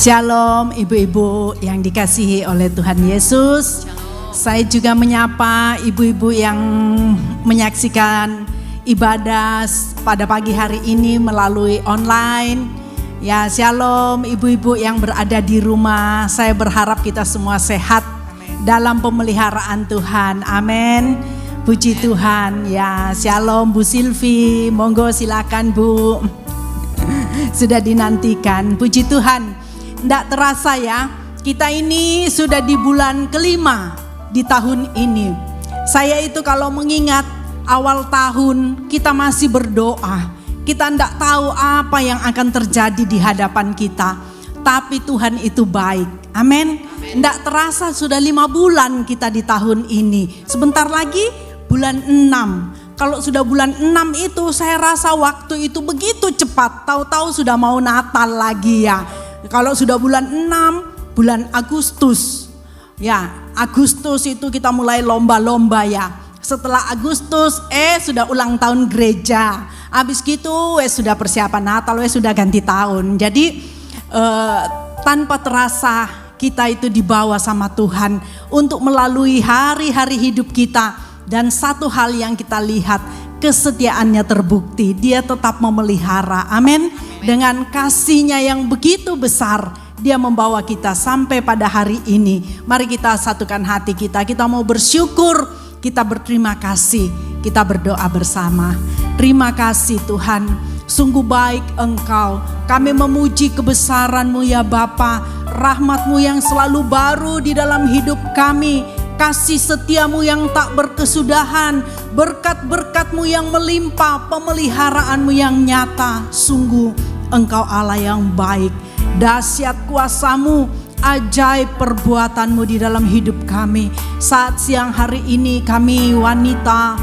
Shalom ibu-ibu yang dikasihi oleh Tuhan Yesus. Saya juga menyapa ibu-ibu yang menyaksikan ibadah pada pagi hari ini melalui online. Ya, shalom ibu-ibu yang berada di rumah. Saya berharap kita semua sehat dalam pemeliharaan Tuhan. Amin. Puji Tuhan. Ya, shalom Bu Silvi. Monggo silakan Bu. Sudah dinantikan. Puji Tuhan. Tidak terasa ya, kita ini sudah di bulan kelima di tahun ini. Saya itu kalau mengingat awal tahun kita masih berdoa. Kita tidak tahu apa yang akan terjadi di hadapan kita. Tapi Tuhan itu baik. Amin. Tidak terasa sudah 5 bulan kita di tahun ini. Sebentar lagi bulan 6. Kalau sudah bulan 6 itu saya rasa waktu itu begitu cepat. Tahu-tahu sudah mau Natal lagi ya. Kalau sudah bulan 6, bulan Agustus. Ya, Agustus itu kita mulai lomba-lomba ya. Setelah Agustus, sudah ulang tahun gereja. Habis gitu, sudah persiapan Natal, sudah ganti tahun. Jadi tanpa terasa kita itu dibawa sama Tuhan untuk melalui hari-hari hidup kita. Dan satu hal yang kita lihat, kesetiaannya terbukti. Dia tetap memelihara. Amin. Dengan kasihnya yang begitu besar, dia membawa kita sampai pada hari ini. Mari kita satukan hati kita. Kita mau bersyukur, kita berterima kasih, kita berdoa bersama. Terima kasih Tuhan, sungguh baik Engkau. Kami memuji kebesaran-Mu ya Bapa, rahmat-Mu yang selalu baru di dalam hidup kami. Kasih setiamu yang tak berkesudahan, berkat-berkat-Mu yang melimpah, pemeliharaanmu yang nyata. Sungguh Engkau Allah yang baik, dahsyat kuasa-Mu, ajaib perbuatan-Mu di dalam hidup kami. Saat siang hari ini kami wanita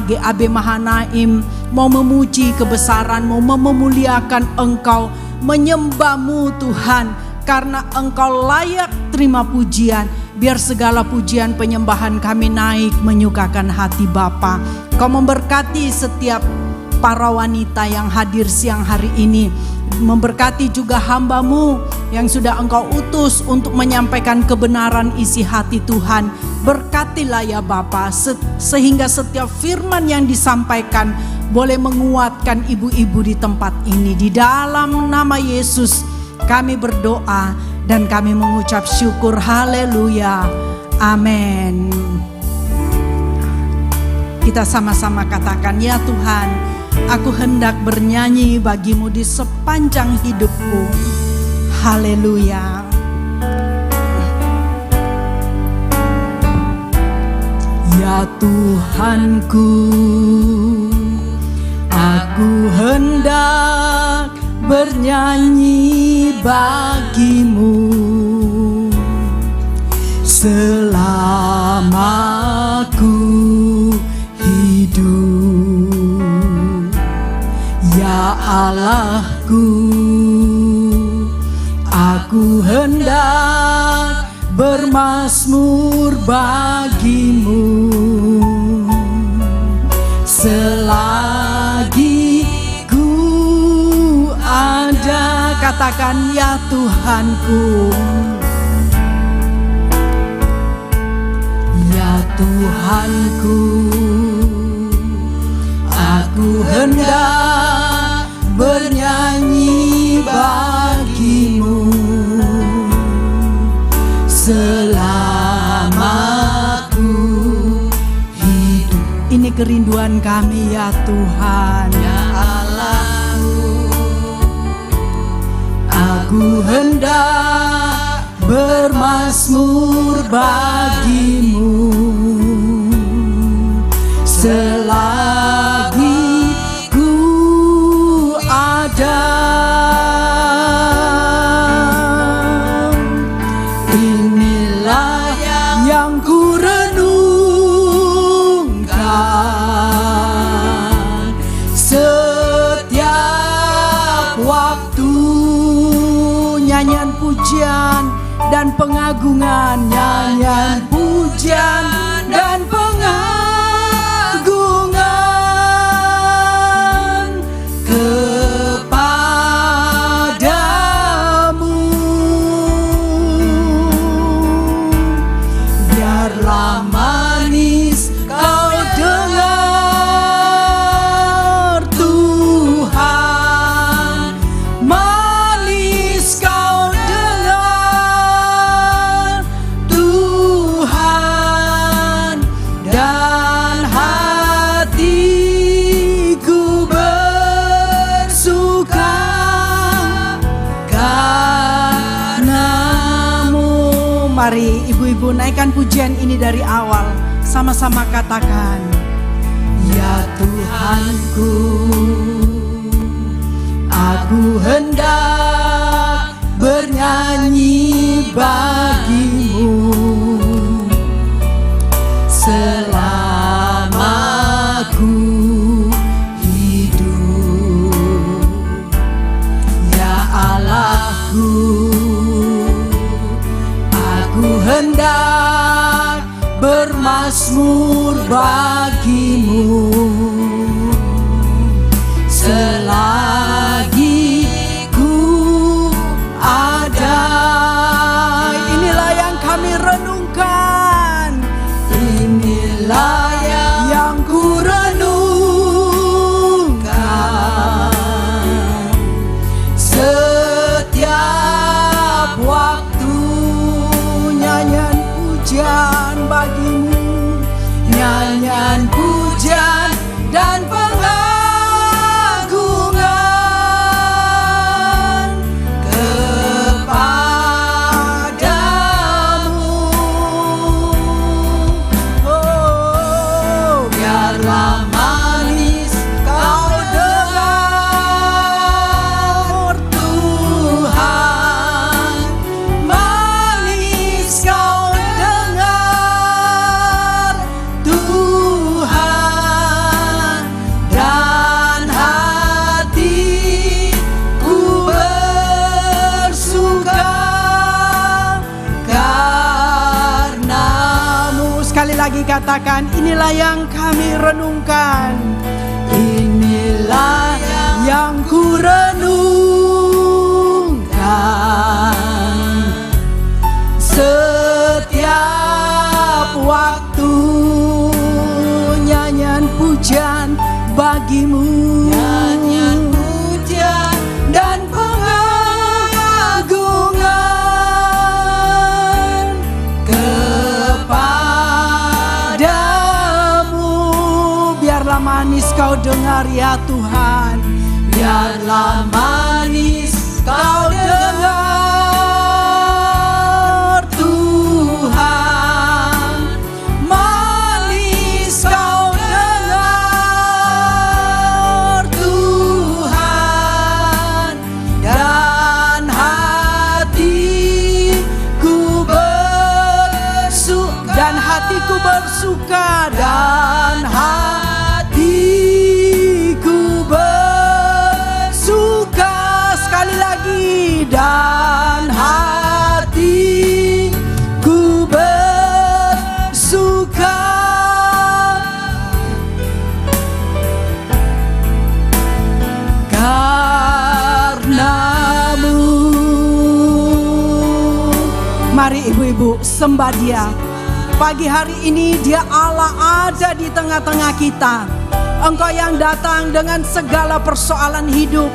GAB Mahanaim mau memuji kebesaran-Mu, memuliakan Engkau, menyembah-Mu Tuhan, karena Engkau layak terima pujian. Biar segala pujian penyembahan kami naik menyukakan hati Bapa. Kau memberkati setiap para wanita yang hadir siang hari ini. Memberkati juga hamba-Mu yang sudah Engkau utus untuk menyampaikan kebenaran isi hati Tuhan. Berkatilah ya Bapa, sehingga setiap firman yang disampaikan boleh menguatkan ibu-ibu di tempat ini. Di dalam nama Yesus kami berdoa dan kami mengucap syukur. Haleluya. Amin. Kita sama-sama katakan, ya Tuhan, aku hendak bernyanyi bagi-Mu di sepanjang hidupku. Haleluya. Ya Tuhanku, aku hendak bernyanyi bagi-Mu selama ku hidup. Ya Allahku, aku hendak bermazmur bagi-Mu selagi ada. Katakan, ya Tuhanku, ya Tuhanku, aku hendak bernyanyi bagi-Mu selama ku hidup. Ini kerinduan kami ya Tuhan. Ya aku hendak bermazmur bagi-Mu selagi ku ada. Inilah yang ku renungkan setiap waktu. Nyanyian pujian dan pengagungan, nyanyian pujian dan pengagungan kepadamu. Mari ibu-ibu naikkan pujian ini dari awal. Sama-sama katakan, ya Tuhanku, aku hendak bernyanyi bagimu selama aku hidup. Ya Allahku, aku hendak bermazmur bagimu selagi ku ada. Inilah yang kami renungkan, inilah yang ku renungkan setiap waktu. Nyanyian pujian bagimu, nyanyian pujian dan pengagungan kepadamu. Oh, biarlah manis kau dengar Tuhan, manis kau dengar Tuhan, dan hatiku bersuka karenamu. Sekali lagi katakan, inilah yang kami renungkan, inilah yang ku renungkan setiap waktu. Nyanyian pujian bagimu, nyanyian pujian dan pengagungan kepadamu. Biarlah manis kau dengar ya Tuhan, biarlah manis kau dengar Tuhan, manis kau dengar Tuhan, dan hatiku bersuka, dan hatiku bersuka, dan hatiku bersuka. Sekali lagi, dan hatiku bersuka karenamu. Mari ibu-ibu sembah Dia. Pagi hari ini Dia Allah ada di tengah-tengah kita. Engkau yang datang dengan segala persoalan hidup,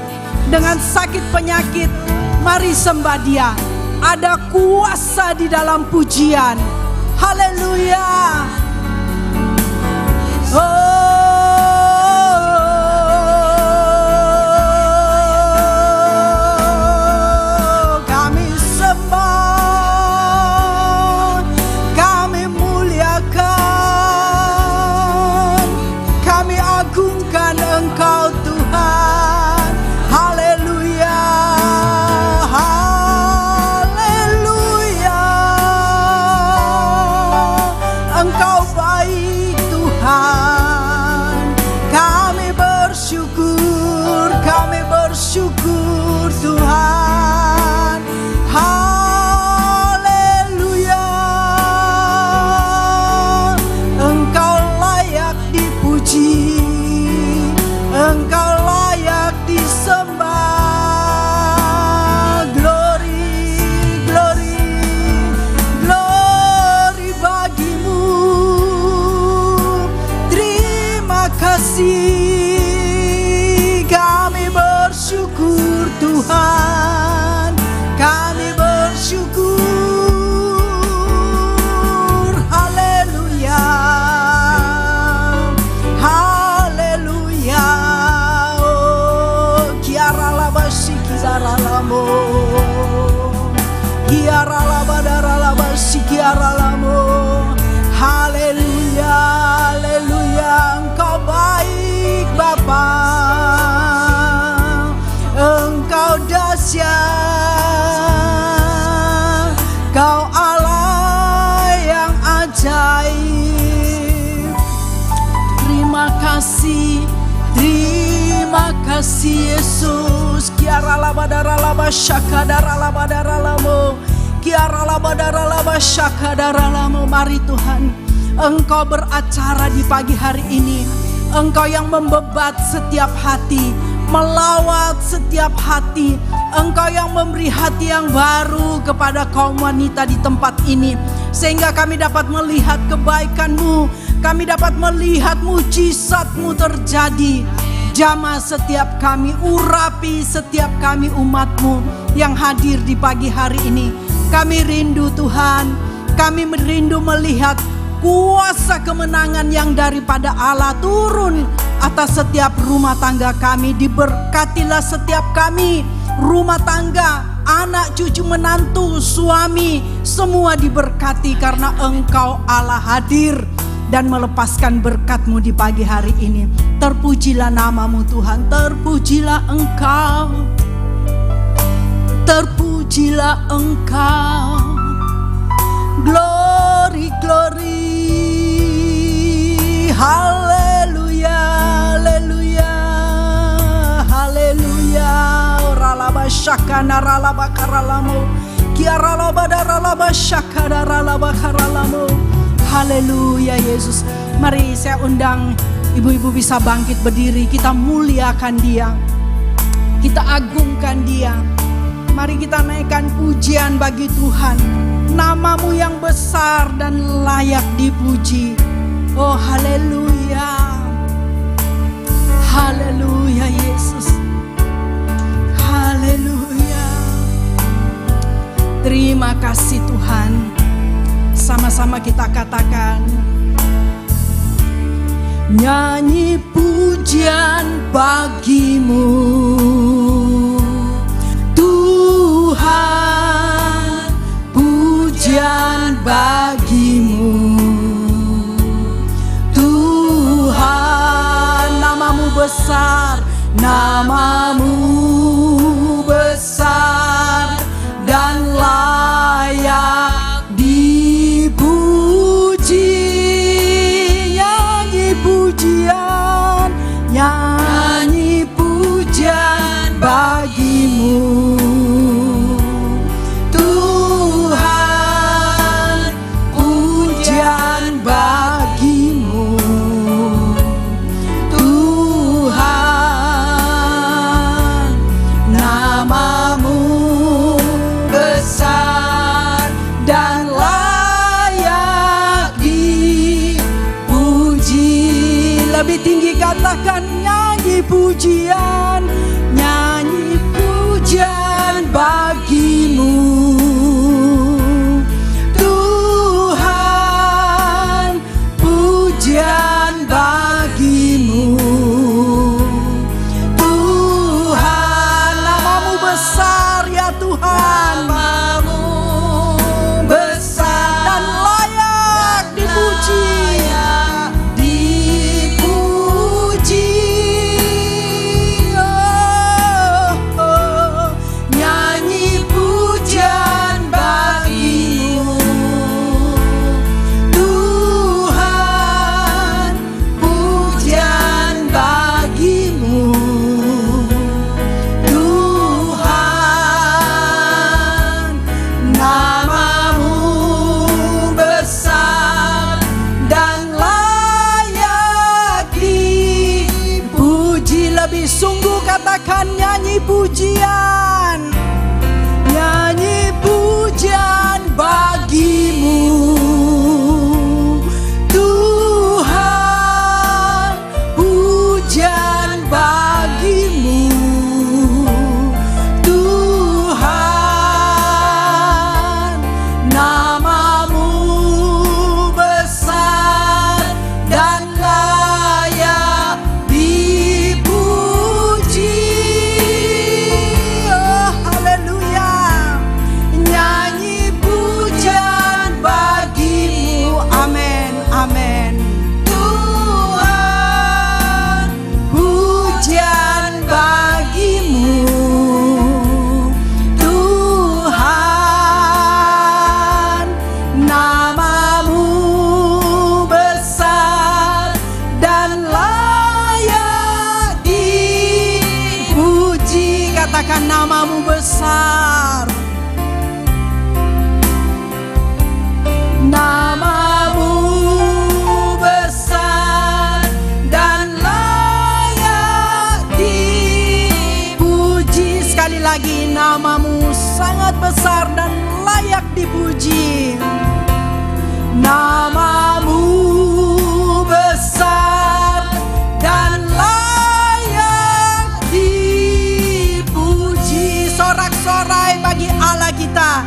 dengan sakit penyakit, mari sembah Dia. Ada kuasa di dalam pujian. Haleluya. Oh, kami sembah, kami muliakan, kami agungkan Engkau Tuhan. Haleluya, haleluya. Engkau baik Tuhan. Kami bersyukur Tuhan. Haleluya. Engkau layak dipuji, Engkau layak disembah. Glory, glory, glory bagimu. Terima kasih, kami bersyukur Tuhan, kami bersyukur. Haleluya, haleluya. Oh, kiara laba shiki zara lamo, kiara laba dara laba kasih kiaralamu. Haleluya, haleluya, Engkau baik Bapa, Engkau dahsyat, Kau Allah yang ajaib. Terima kasih Yesus. Kiaralabadaralaba syakadaralabadaralamu, kiaralabadaralaba syakadaralamu. Mari Tuhan, Engkau beracara di pagi hari ini. Engkau yang membebat setiap hati, melawat setiap hati. Engkau yang memberi hati yang baru kepada kaum wanita di tempat ini, sehingga kami dapat melihat kebaikan-Mu, kami dapat melihat mujizat-Mu terjadi. Jamah setiap kami, urapi setiap kami umat-Mu yang hadir di pagi hari ini. Kami rindu Tuhan, kami merindu melihat kuasa kemenangan yang daripada Allah turun atas setiap rumah tangga kami. Diberkatilah setiap kami, rumah tangga, anak, cucu, menantu, suami, semua diberkati karena Engkau Allah hadir dan melepaskan berkat-Mu di pagi hari ini. Terpujilah nama-Mu Tuhan, terpujilah Engkau, terpujilah Engkau. Glory, glory, haleluya, haleluya, haleluya. Oralaba syakana ralaba karalamu, kiaralaba daralaba syakana ralaba karalamu. Haleluya Yesus. Mari saya undang ibu-ibu bisa bangkit berdiri. Kita muliakan Dia, kita agungkan Dia. Mari kita naikkan pujian bagi Tuhan. Nama-Mu yang besar dan layak dipuji. Oh haleluya, haleluya Yesus, haleluya. Terima kasih Tuhan. Sama-sama kita katakan, nyanyi pujian bagi-Mu Tuhan, pujian bagi-Mu Tuhan. Nama-Mu besar, nama-Mu besar dan layak pujian, nyanyi pujian bagi-Mu Tuhan, pujian bagi-Mu Tuhan. Nama-Mu besar dan layak dipuji. Lebih tinggi katakan, nyanyi pujian, nyanyi pujian bagi-Mu Tuhan, pujian bagi-Mu Tuhan. Nama-Mu besar ya Tuhan, nama-Mu besar dan layak dipuji. Katakan, nyanyi pujian, nyanyi pujian bagi-Mu Tuhan, pujian bagi-Mu Tuhan. Nama-Mu besar dan layak dipuji. Oh haleluya, nyanyi katakan namamu besar. Namamu besar dan layak dipuji. Sekali lagi, namamu sangat besar dan layak dipuji. Namamu besar dan layak dipuji. Sorak-sorai bagi Allah kita.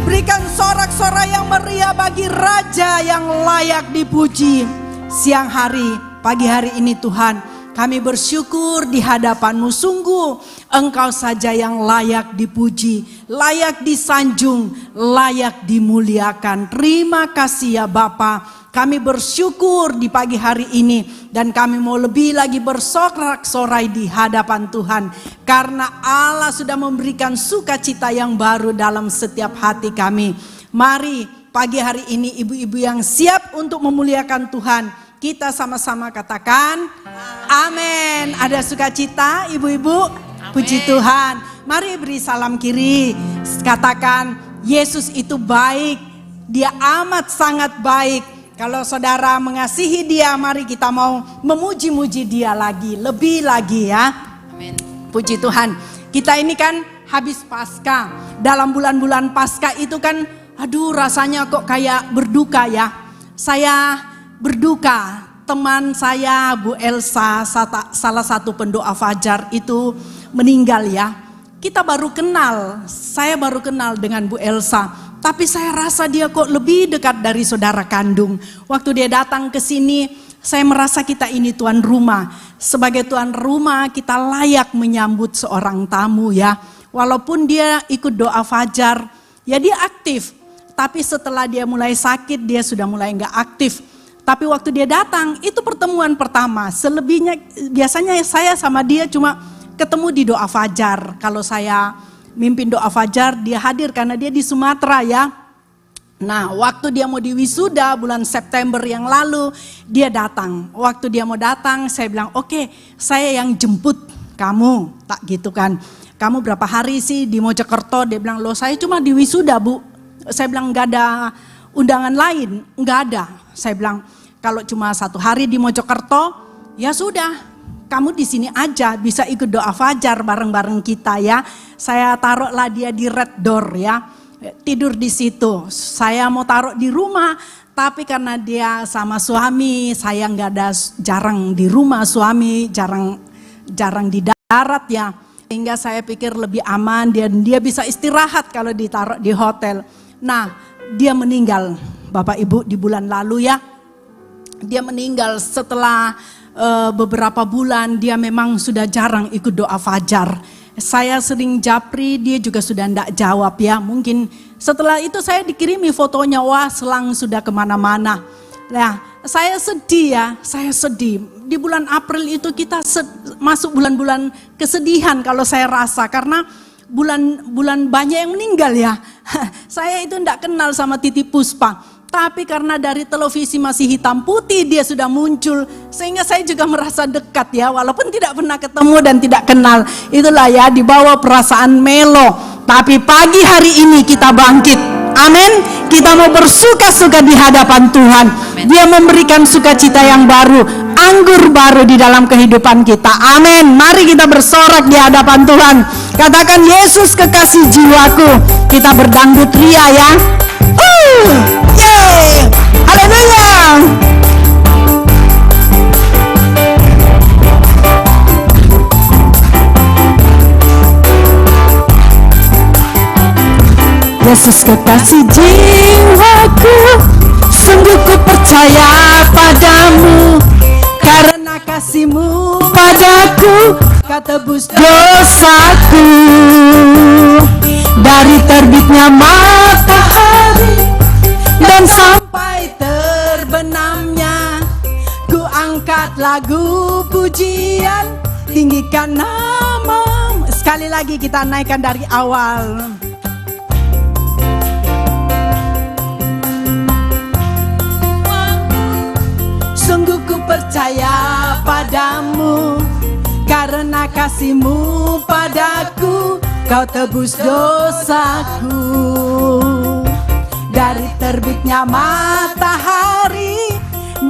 Berikan sorak-sorai yang meriah bagi Raja yang layak dipuji. Siang hari, pagi hari ini Tuhan, kami bersyukur di hadapan-Mu. Sungguh Engkau saja yang layak dipuji, layak disanjung, layak dimuliakan. Terima kasih ya Bapa. Kami bersyukur di pagi hari ini dan kami mau lebih lagi bersorak-sorai di hadapan Tuhan. Karena Allah sudah memberikan sukacita yang baru dalam setiap hati kami. Mari pagi hari ini ibu-ibu yang siap untuk memuliakan Tuhan, kita sama-sama katakan amin. Ada sukacita ibu-ibu? Puji Tuhan. Mari beri salam kiri. Katakan Yesus itu baik. Dia amat sangat baik. Kalau saudara mengasihi dia, mari kita mau memuji-muji dia lagi, lebih lagi ya. Amin. Puji Tuhan. Kita ini kan habis Paskah. Dalam bulan-bulan Paskah itu kan, aduh rasanya kok kayak berduka ya. Saya berduka. Teman saya Bu Elsa, salah satu pendoa fajar itu meninggal ya. Kita baru kenal, saya baru kenal dengan Bu Elsa. Tapi saya rasa dia kok lebih dekat dari saudara kandung. Waktu dia datang ke sini, saya merasa kita ini tuan rumah. Sebagai tuan rumah, kita layak menyambut seorang tamu ya. Walaupun dia ikut doa fajar, ya dia aktif. Tapi setelah dia mulai sakit, dia sudah mulai enggak aktif. Tapi waktu dia datang, itu pertemuan pertama. Selebihnya biasanya saya sama dia cuma ketemu di doa fajar. Kalau saya mimpin doa fajar, dia hadir karena dia di Sumatera ya. Nah, waktu dia mau diwisuda bulan September yang lalu, dia datang. Waktu dia mau datang, saya bilang, oke, saya yang jemput kamu. Tak gitu kan. Kamu berapa hari sih di Mojokerto? Dia bilang, loh saya cuma di wisuda Bu. Saya bilang, gak ada undangan lain? Gak ada. Saya bilang, kalau cuma 1 hari di Mojokerto, ya sudah. Kamu di sini aja bisa ikut doa fajar bareng-bareng kita ya. Saya taruhlah dia di Red Door ya. Tidur di situ. Saya mau taruh di rumah, tapi karena dia sama suami, saya nggak ada, jarang di rumah, suami jarang di darat ya. Sehingga saya pikir lebih aman dia bisa istirahat kalau ditaruh di hotel. Nah, dia meninggal Bapak Ibu di bulan lalu ya. Dia meninggal setelah beberapa bulan. Dia memang sudah jarang ikut doa fajar. Saya sering japri, dia juga sudah tidak jawab ya. Mungkin setelah itu saya dikirimi fotonya, wah selang sudah kemana-mana. Nah, saya sedih ya, saya sedih. Di bulan April itu kita masuk bulan-bulan kesedihan kalau saya rasa. Karena bulan banyak yang meninggal ya. Saya itu tidak kenal sama Titi Puspa. Tapi karena dari televisi masih hitam putih dia sudah muncul. Sehingga saya juga merasa dekat ya. Walaupun tidak pernah ketemu dan tidak kenal. Itulah ya, dibawa perasaan melo. Tapi pagi hari ini kita bangkit. Amin. Kita mau bersuka-suka di hadapan Tuhan. Dia memberikan sukacita yang baru. Anggur baru di dalam kehidupan kita. Amin. Mari kita bersorak di hadapan Tuhan. Katakan Yesus kekasih jiwaku. Kita berdangdut ria ya. Yeay, haleluya. Yesus kekasih jiwaku, sungguh ku percaya padamu. Karena kasih-Mu padaku, Kau tebus dosaku. Dari terbitnya matahari dan sampai terbenamnya, ku angkat lagu pujian, tinggikan nama. Sekali lagi kita naikkan dari awal. Sungguh ku percaya padamu, Karena kasih-Mu padaku, Kau tebus dosaku. Dari terbitnya matahari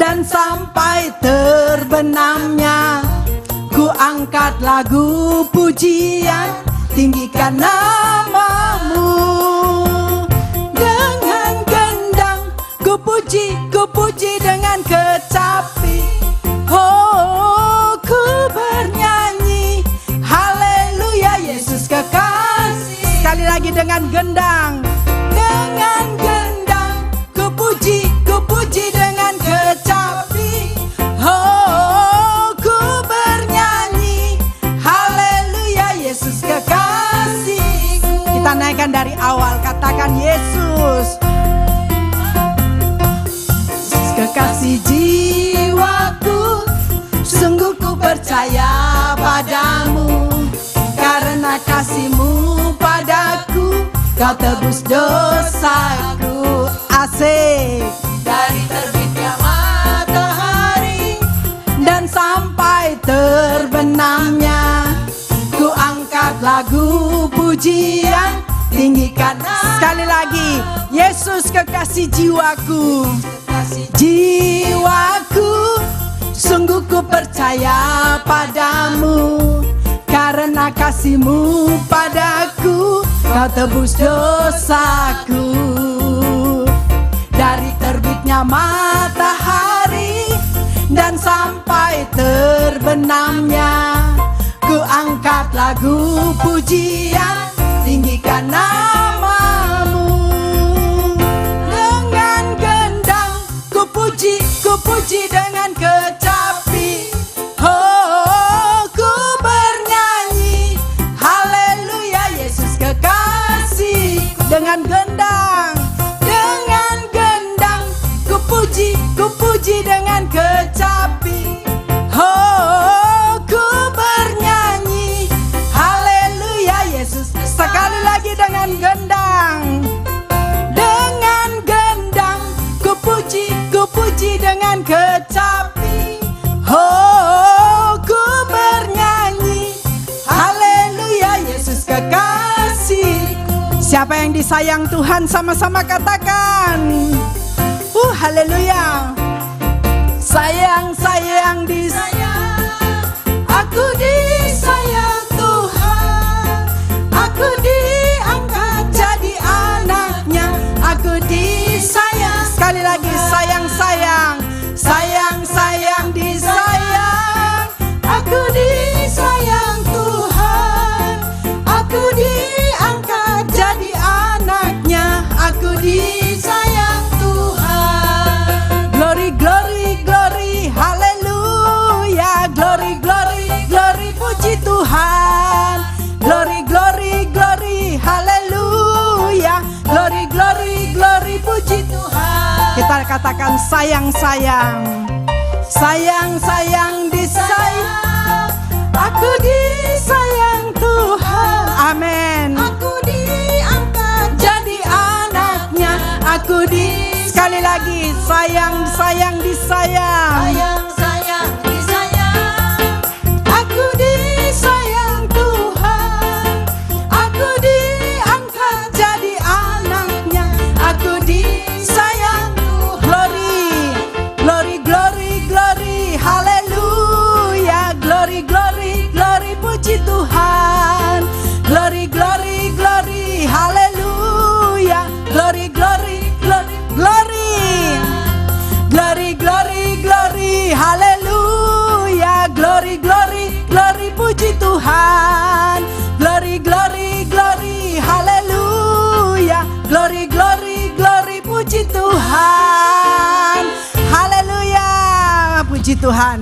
dan sampai terbenamnya, ku angkat lagu pujian, tinggikan nama-Mu. Dengan gendang ku puji dengan kecapi. Oh, ku bernyanyi, haleluya Yesus kekasih. Sekali lagi dengan gendang. Dengan gendang ku puji dengan kecapi. Oh, ku bernyanyi, haleluya Yesus kekasihku. Kita naikkan dari awal, katakan Yesus. Yesus kekasih jiwaku, sungguh ku percaya padamu. Karena kasih-Mu padaku, Kau tebus dosaku. Asik. Dari terbitnya matahari dan sampai terbenamnya, ku angkat lagu pujian, tinggikan. Sekali lagi, Yesus kekasih jiwaku. Jiwaku, sungguh ku percaya padamu. Karena kasih-Mu padaku, Kau tebus dosaku. Dari terbitnya matahari dan sampai terbenamnya, ku angkat lagu pujian, tinggikan nama-Mu. Dengan gendang ku puji dengan kecapi. Oh, ku bernyanyi, haleluya Yesus kekasih. Dengan gendang ku puji dengan kecapi. Oh, ku bernyanyi, haleluya Yesus. Sekali lagi dengan gendang. Dengan gendang ku puji dengan kecapi. Oh, ku bernyanyi, haleluya Yesus kekasih. Siapa yang disayang Tuhan, sama-sama katakan. Haleluya. Sayang disayang, aku disayang Tuhan. Aku diangkat jadi anaknya, aku disayang. Sekali lagi, sayang disayang. Aku disayang Tuhan. Aku diangkat jadi anaknya, aku disayang Tuhan. Glory, haleluya. Glory, puji Tuhan. Glory, haleluya. Glory, puji Tuhan. Kita katakan sayang disayang. Aku disayang Tuhan. Amin. Aku diangkat jadi anaknya, aku sekali lagi, sayang disayang. Aku disayang Tuhan. Aku diangkat jadi anaknya, aku disayang Tuhan. Glory, haleluya. Glory, puji Tuhan. Glory, haleluya. Glory, haleluya. Glory, puji Tuhan. Glory, haleluya. Glory, puji Tuhan. Haleluya, puji Tuhan.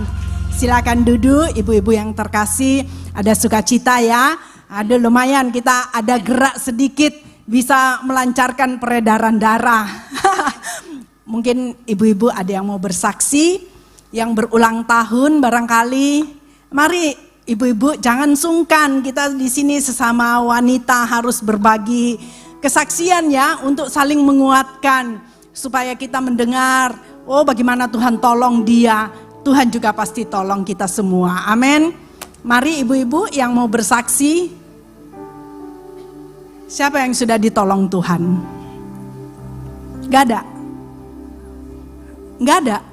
Silakan duduk, ibu-ibu yang terkasih. Ada sukacita ya. Ada lumayan, kita ada gerak sedikit, bisa melancarkan peredaran darah. Mungkin ibu-ibu ada yang mau bersaksi, yang berulang tahun barangkali. Mari ibu-ibu jangan sungkan, kita di sini sesama wanita harus berbagi kesaksian ya, untuk saling menguatkan supaya kita mendengar, oh bagaimana Tuhan tolong dia, Tuhan juga pasti tolong kita semua. Amin. Mari ibu-ibu yang mau bersaksi, siapa yang sudah ditolong Tuhan? Gak ada? Gak ada?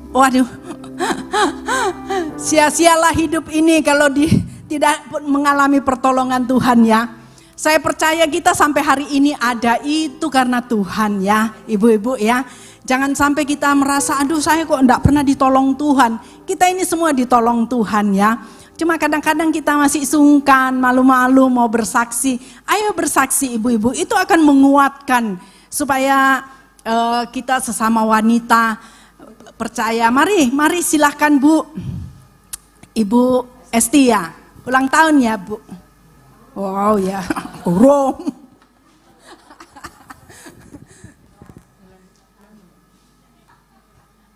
Waduh, sia-sialah hidup ini kalau tidak mengalami pertolongan Tuhan ya. Saya percaya kita sampai hari ini ada itu karena Tuhan ya, ibu-ibu ya. Jangan sampai kita merasa, aduh saya kok enggak pernah ditolong Tuhan. Kita ini semua ditolong Tuhan ya. Cuma kadang-kadang kita masih sungkan, malu-malu mau bersaksi. Ayo bersaksi ibu-ibu, itu akan menguatkan supaya kita sesama wanita percaya. Mari silahkan Bu, Ibu Estia, ulang tahun ya Bu. Wow ya, kurung.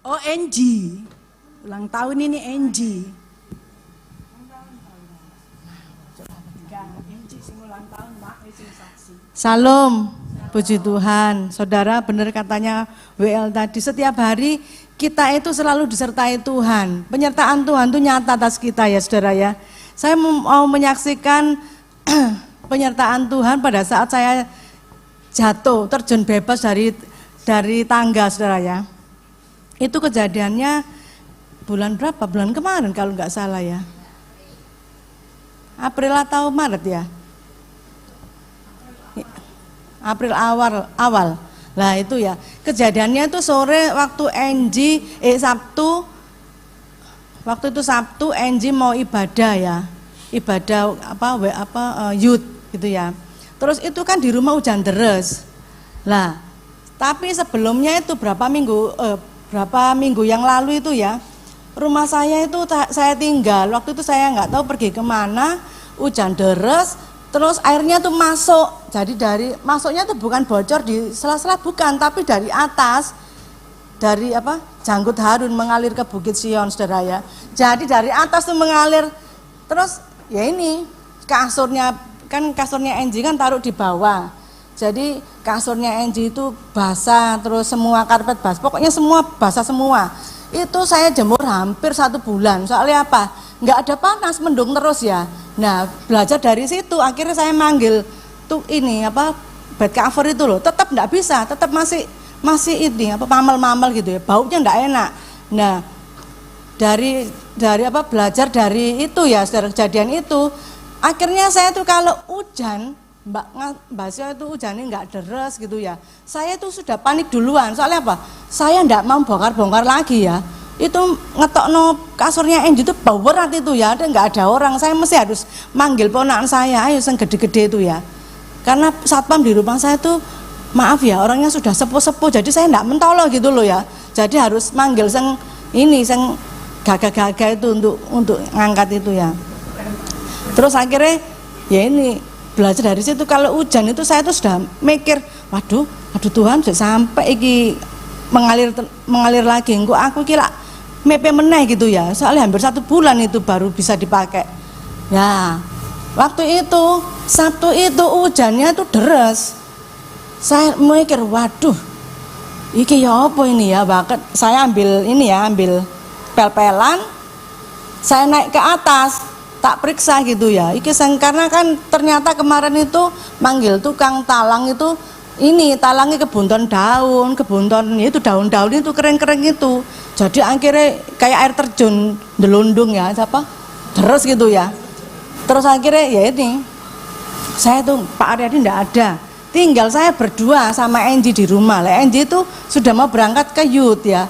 Oh NG, ulang tahun ini NG. Salam, puji Tuhan. Saudara, benar katanya WL tadi, setiap hari kita itu selalu disertai Tuhan. Penyertaan Tuhan itu nyata atas kita ya saudara ya. Saya mau menyaksikan penyertaan Tuhan pada saat saya jatuh, terjun bebas dari tangga saudara ya. Itu kejadiannya bulan berapa? Bulan kemarin kalau nggak salah ya. April atau Maret ya. April awal. Lah itu ya. Kejadiannya itu sore waktu Sabtu. Waktu itu Sabtu NG mau ibadah ya. Ibadah youth gitu ya. Terus itu kan di rumah hujan deras. Lah, tapi sebelumnya itu berapa minggu yang lalu itu ya. Rumah saya itu saya tinggal. Waktu itu saya nggak tahu pergi kemana, hujan deras. Terus airnya tuh masuk, jadi masuknya tuh bukan bocor di sela-sela, bukan, tapi dari atas, dari Janggut Harun mengalir ke Bukit Sion, saudara ya. Jadi dari atas tuh mengalir, terus ya ini kasurnya NG kan taruh di bawah, jadi kasurnya NG itu basah, terus semua karpet basah, pokoknya semua basah semua. Itu saya jemur hampir 1 bulan, soalnya apa? Nggak ada panas, mendung terus ya. Nah, belajar dari situ akhirnya saya manggil tuh bed cover itu loh, tetap enggak bisa, tetap masih ini mamel-mamel gitu ya, baunya enggak enak. Nah, dari belajar dari itu ya, dari kejadian itu, akhirnya saya tuh kalau hujan, Mbak Sio itu hujannya enggak deras gitu ya, saya tuh sudah panik duluan, soalnya apa? Saya enggak mau bongkar-bongkar lagi ya. Itu ngetokno kasurnya Angie itu bau berat itu ya, ada nggak ada orang, saya mesti harus manggil ponakan saya, ayo yang gede-gede itu ya, karena satpam di rumah saya tuh maaf ya orangnya sudah sepuh-sepuh, jadi saya nggak mentolo gitu loh ya, jadi harus manggil yang gagah-gagah itu untuk ngangkat itu ya. Terus akhirnya ya ini belajar dari situ, kalau hujan itu saya tuh sudah mikir, waduh Tuhan sudah sampai iki mengalir lagi, kok aku kira mepe meneh gitu ya, soalnya hampir 1 bulan itu baru bisa dipakai ya. Waktu itu Sabtu itu hujannya tuh deras, saya mikir waduh iki ya apa ini ya, bahkan saya ambil pel-pelan, saya naik ke atas tak periksa gitu ya, karena kan ternyata kemarin itu manggil tukang talang itu, ini talangnya kebunton itu daun-daun itu kering-kering itu, jadi akhirnya kayak air terjun delundung ya, terus gitu ya. Terus akhirnya ya ini saya tuh Pak Aryadi enggak ada, tinggal saya berdua sama Angie di rumah lah. Angie itu sudah mau berangkat ke youth ya.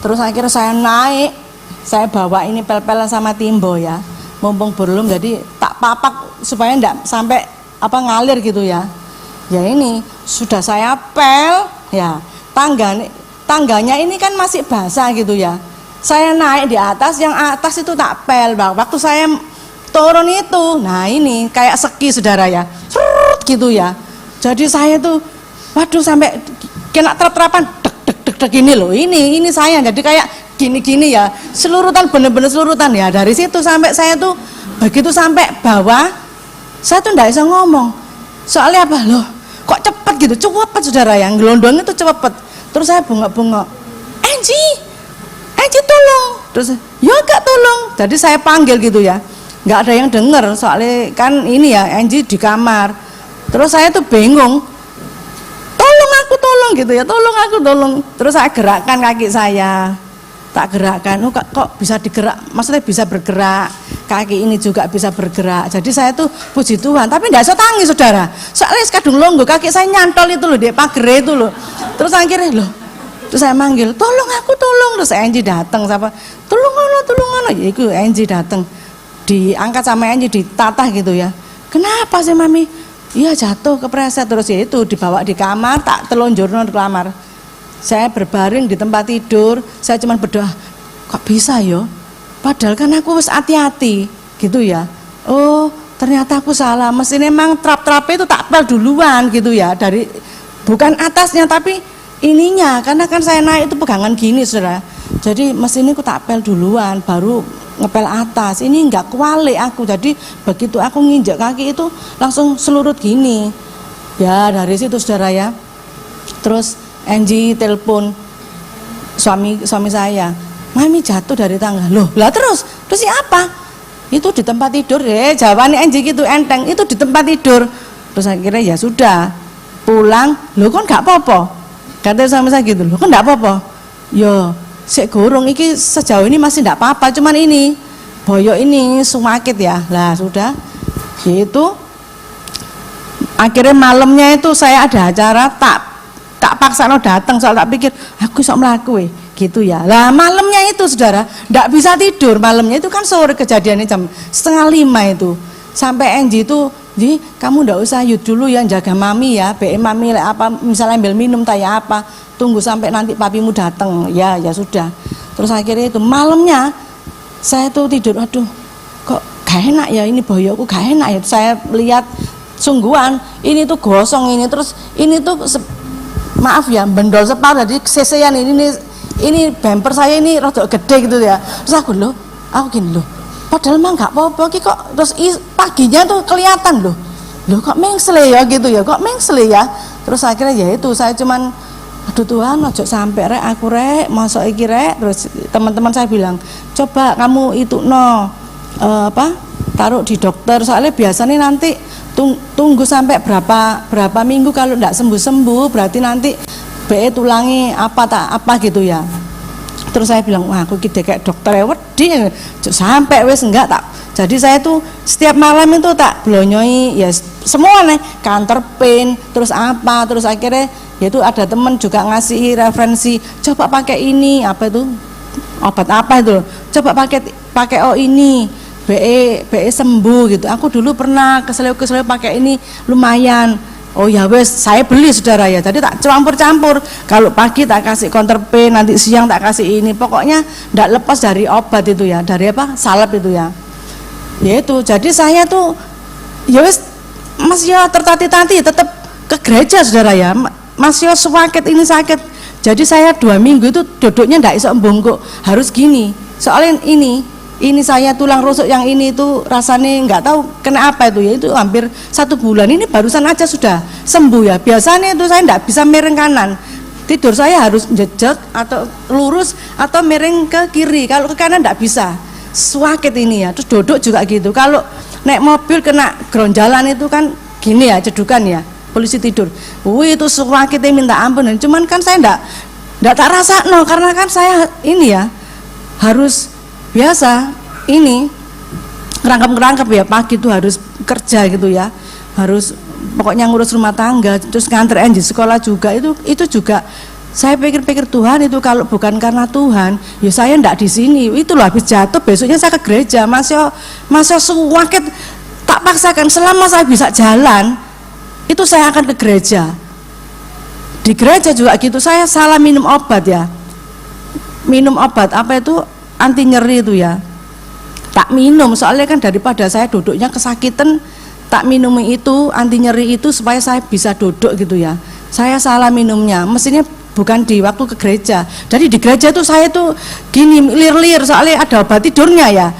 Terus akhirnya saya naik, saya bawa ini pel-pelan sama timbo ya, mumpung belum, jadi tak papak supaya enggak sampai ngalir gitu ya. Ya ini sudah saya pel ya, tangganya ini kan masih basah gitu ya, saya naik di atas, yang atas itu tak pel bang. Waktu saya turun itu, nah ini kayak seki saudara ya, gitu ya, jadi saya tuh waduh sampai kena terap-terapan dek ini loh, ini saya jadi kayak gini ya, selurutan, bener-bener selurutan ya. Dari situ sampai saya tuh begitu sampai bawah, saya tuh nggak bisa ngomong, soalnya apa loh kok cepet gitu, cepet saudara, yang gelondong itu cepet. Terus saya bengok-bengok, Angie Anji tolong. Terus ya gak tolong. Jadi saya panggil gitu ya, nggak ada yang dengar soalnya kan ini ya Anji di kamar. Terus saya tuh bingung, tolong aku tolong gitu ya, tolong aku tolong. Terus saya gerakkan kaki saya, tak gerakkan, oh kok bisa digerak, maksudnya bisa bergerak, kaki ini juga bisa bergerak. Jadi saya tuh puji Tuhan, tapi nggak iso tangi saudara, soalnya kadung longgo, kaki saya nyantol itu loh di pagar itu loh. Terus akhirnya loh, terus saya manggil, tolong aku tolong. Terus Anji datang, siapa, tolong ono, ya itu Anji datang, diangkat sama Anji, ditatah gitu ya. Kenapa sih mami? Iya jatuh kepleset. Terus ya itu dibawa di kamar, tak telonjorno di kamar. Saya berbaring di tempat tidur, saya cuma berdoa, kok bisa yo? Padahal kan aku wis hati-hati gitu ya. Oh ternyata aku salah, mesin emang trap-trapnya itu tak pel duluan gitu ya, dari bukan atasnya tapi ininya, karena kan saya naik itu pegangan gini saudara. Jadi mesin ini aku tak pel duluan, baru ngepel atas. Ini enggak kualik aku, jadi begitu aku nginjak kaki itu langsung selurut gini. Ya dari situ saudara ya. Terus Angie telepon suami saya, mami jatuh dari tangga. Loh lah terus siapa? Itu di tempat tidur deh, jawabannya Angie gitu enteng, itu di tempat tidur. Terus akhirnya ya sudah pulang. Loh kan nggak apa-apa, kata suami saya gitu. Loh kan nggak apa-apa. Yo sik gorong iki sejauh ini masih enggak apa-apa, cuman ini boyok ini sumakit ya. Lah sudah gitu. Akhirnya malamnya itu saya ada acara, tak paksa datang, soal tak pikir aku sok melaku gitu ya. Lah malamnya itu saudara enggak bisa tidur, malamnya itu kan sore kejadiannya jam 4:30 itu. Sampai Angie itu, "Ji, kamu enggak usah yuk dulu ya, jaga mami ya, BM mami apa misalnya ambil minum tanya apa, tunggu sampai nanti papimu datang." Ya sudah. Terus akhirnya itu malamnya saya tuh tidur, aduh kok gak enak ya ini boyokku, gak enak ya. Saya lihat sungguhan ini tuh gosong ini, terus ini tuh maaf ya bendol separ, jadi sesean ini bumper saya ini rada gede gitu ya. Terus aku gini loh, padahal mah nggak apa-apa kok. Terus paginya tuh kelihatan loh kok mengsle ya gitu ya, kok mengsle ya. Terus akhirnya ya itu saya cuman aduh Tuhan ojo sampai rek aku rek masuk iki rek. Terus teman-teman saya bilang coba kamu itu taruh di dokter, soalnya biasanya nanti tunggu sampai berapa minggu, kalau enggak sembuh berarti nanti BE tulangi apa gitu ya. Terus saya bilang wah aku gitu kayak dokter wedi sampai wes enggak tak. Jadi saya tuh setiap malam itu tak blonyoi ya semua nih, kantor pain terus apa, terus akhirnya yaitu ada teman juga ngasih referensi, coba pakai ini apa itu obat apa itu, coba pakai ini BE sembuh gitu. Aku dulu pernah keselio pakai ini lumayan. Oh ya wes saya beli saudara ya. Jadi tak campur-campur. Kalau pagi tak kasih counter pain, nanti siang tak kasih ini. Pokoknya tidak lepas dari obat itu ya, dari salep itu ya. Ya itu. Jadi saya tuh ya wes Mas ya tertati-tati tetap ke gereja saudara ya. Mas ya sakit ini sakit. Jadi saya 2 minggu itu duduknya tidak bisa membungkuk, harus gini. Soalnya ini saya tulang rusuk yang ini itu rasanya nggak tahu kena apa itu ya, itu hampir 1 bulan. Ini barusan aja sudah sembuh ya. Biasanya itu saya nggak bisa miring kanan, tidur saya harus jejak atau lurus atau miring ke kiri, kalau ke kanan nggak bisa, sakit ini ya. Terus duduk juga gitu, kalau naik mobil kena geronjalan itu kan gini ya, cedukan ya, polisi tidur, itu sakitnya minta ampun. Cuman kan saya nggak tak rasa karena kan saya ini ya harus biasa ini ngerangkep ya, pagi itu harus kerja gitu ya, harus pokoknya ngurus rumah tangga, terus nganter Angie sekolah juga. Itu juga saya pikir Tuhan itu kalau bukan karena Tuhan ya saya ndak di sini. Itu loh habis jatuh besoknya saya ke gereja, masih sakit tak paksakan, selama saya bisa jalan itu saya akan ke gereja. Di gereja juga gitu, saya salah minum obat ya, minum obat apa itu anti nyeri itu ya, tak minum, soalnya kan daripada saya duduknya kesakitan, tak minum itu anti nyeri itu supaya saya bisa duduk gitu ya. Saya salah minumnya, mestinya bukan di waktu ke gereja. Jadi di gereja tuh saya tuh gini lir-lir, soalnya ada obat tidurnya ya.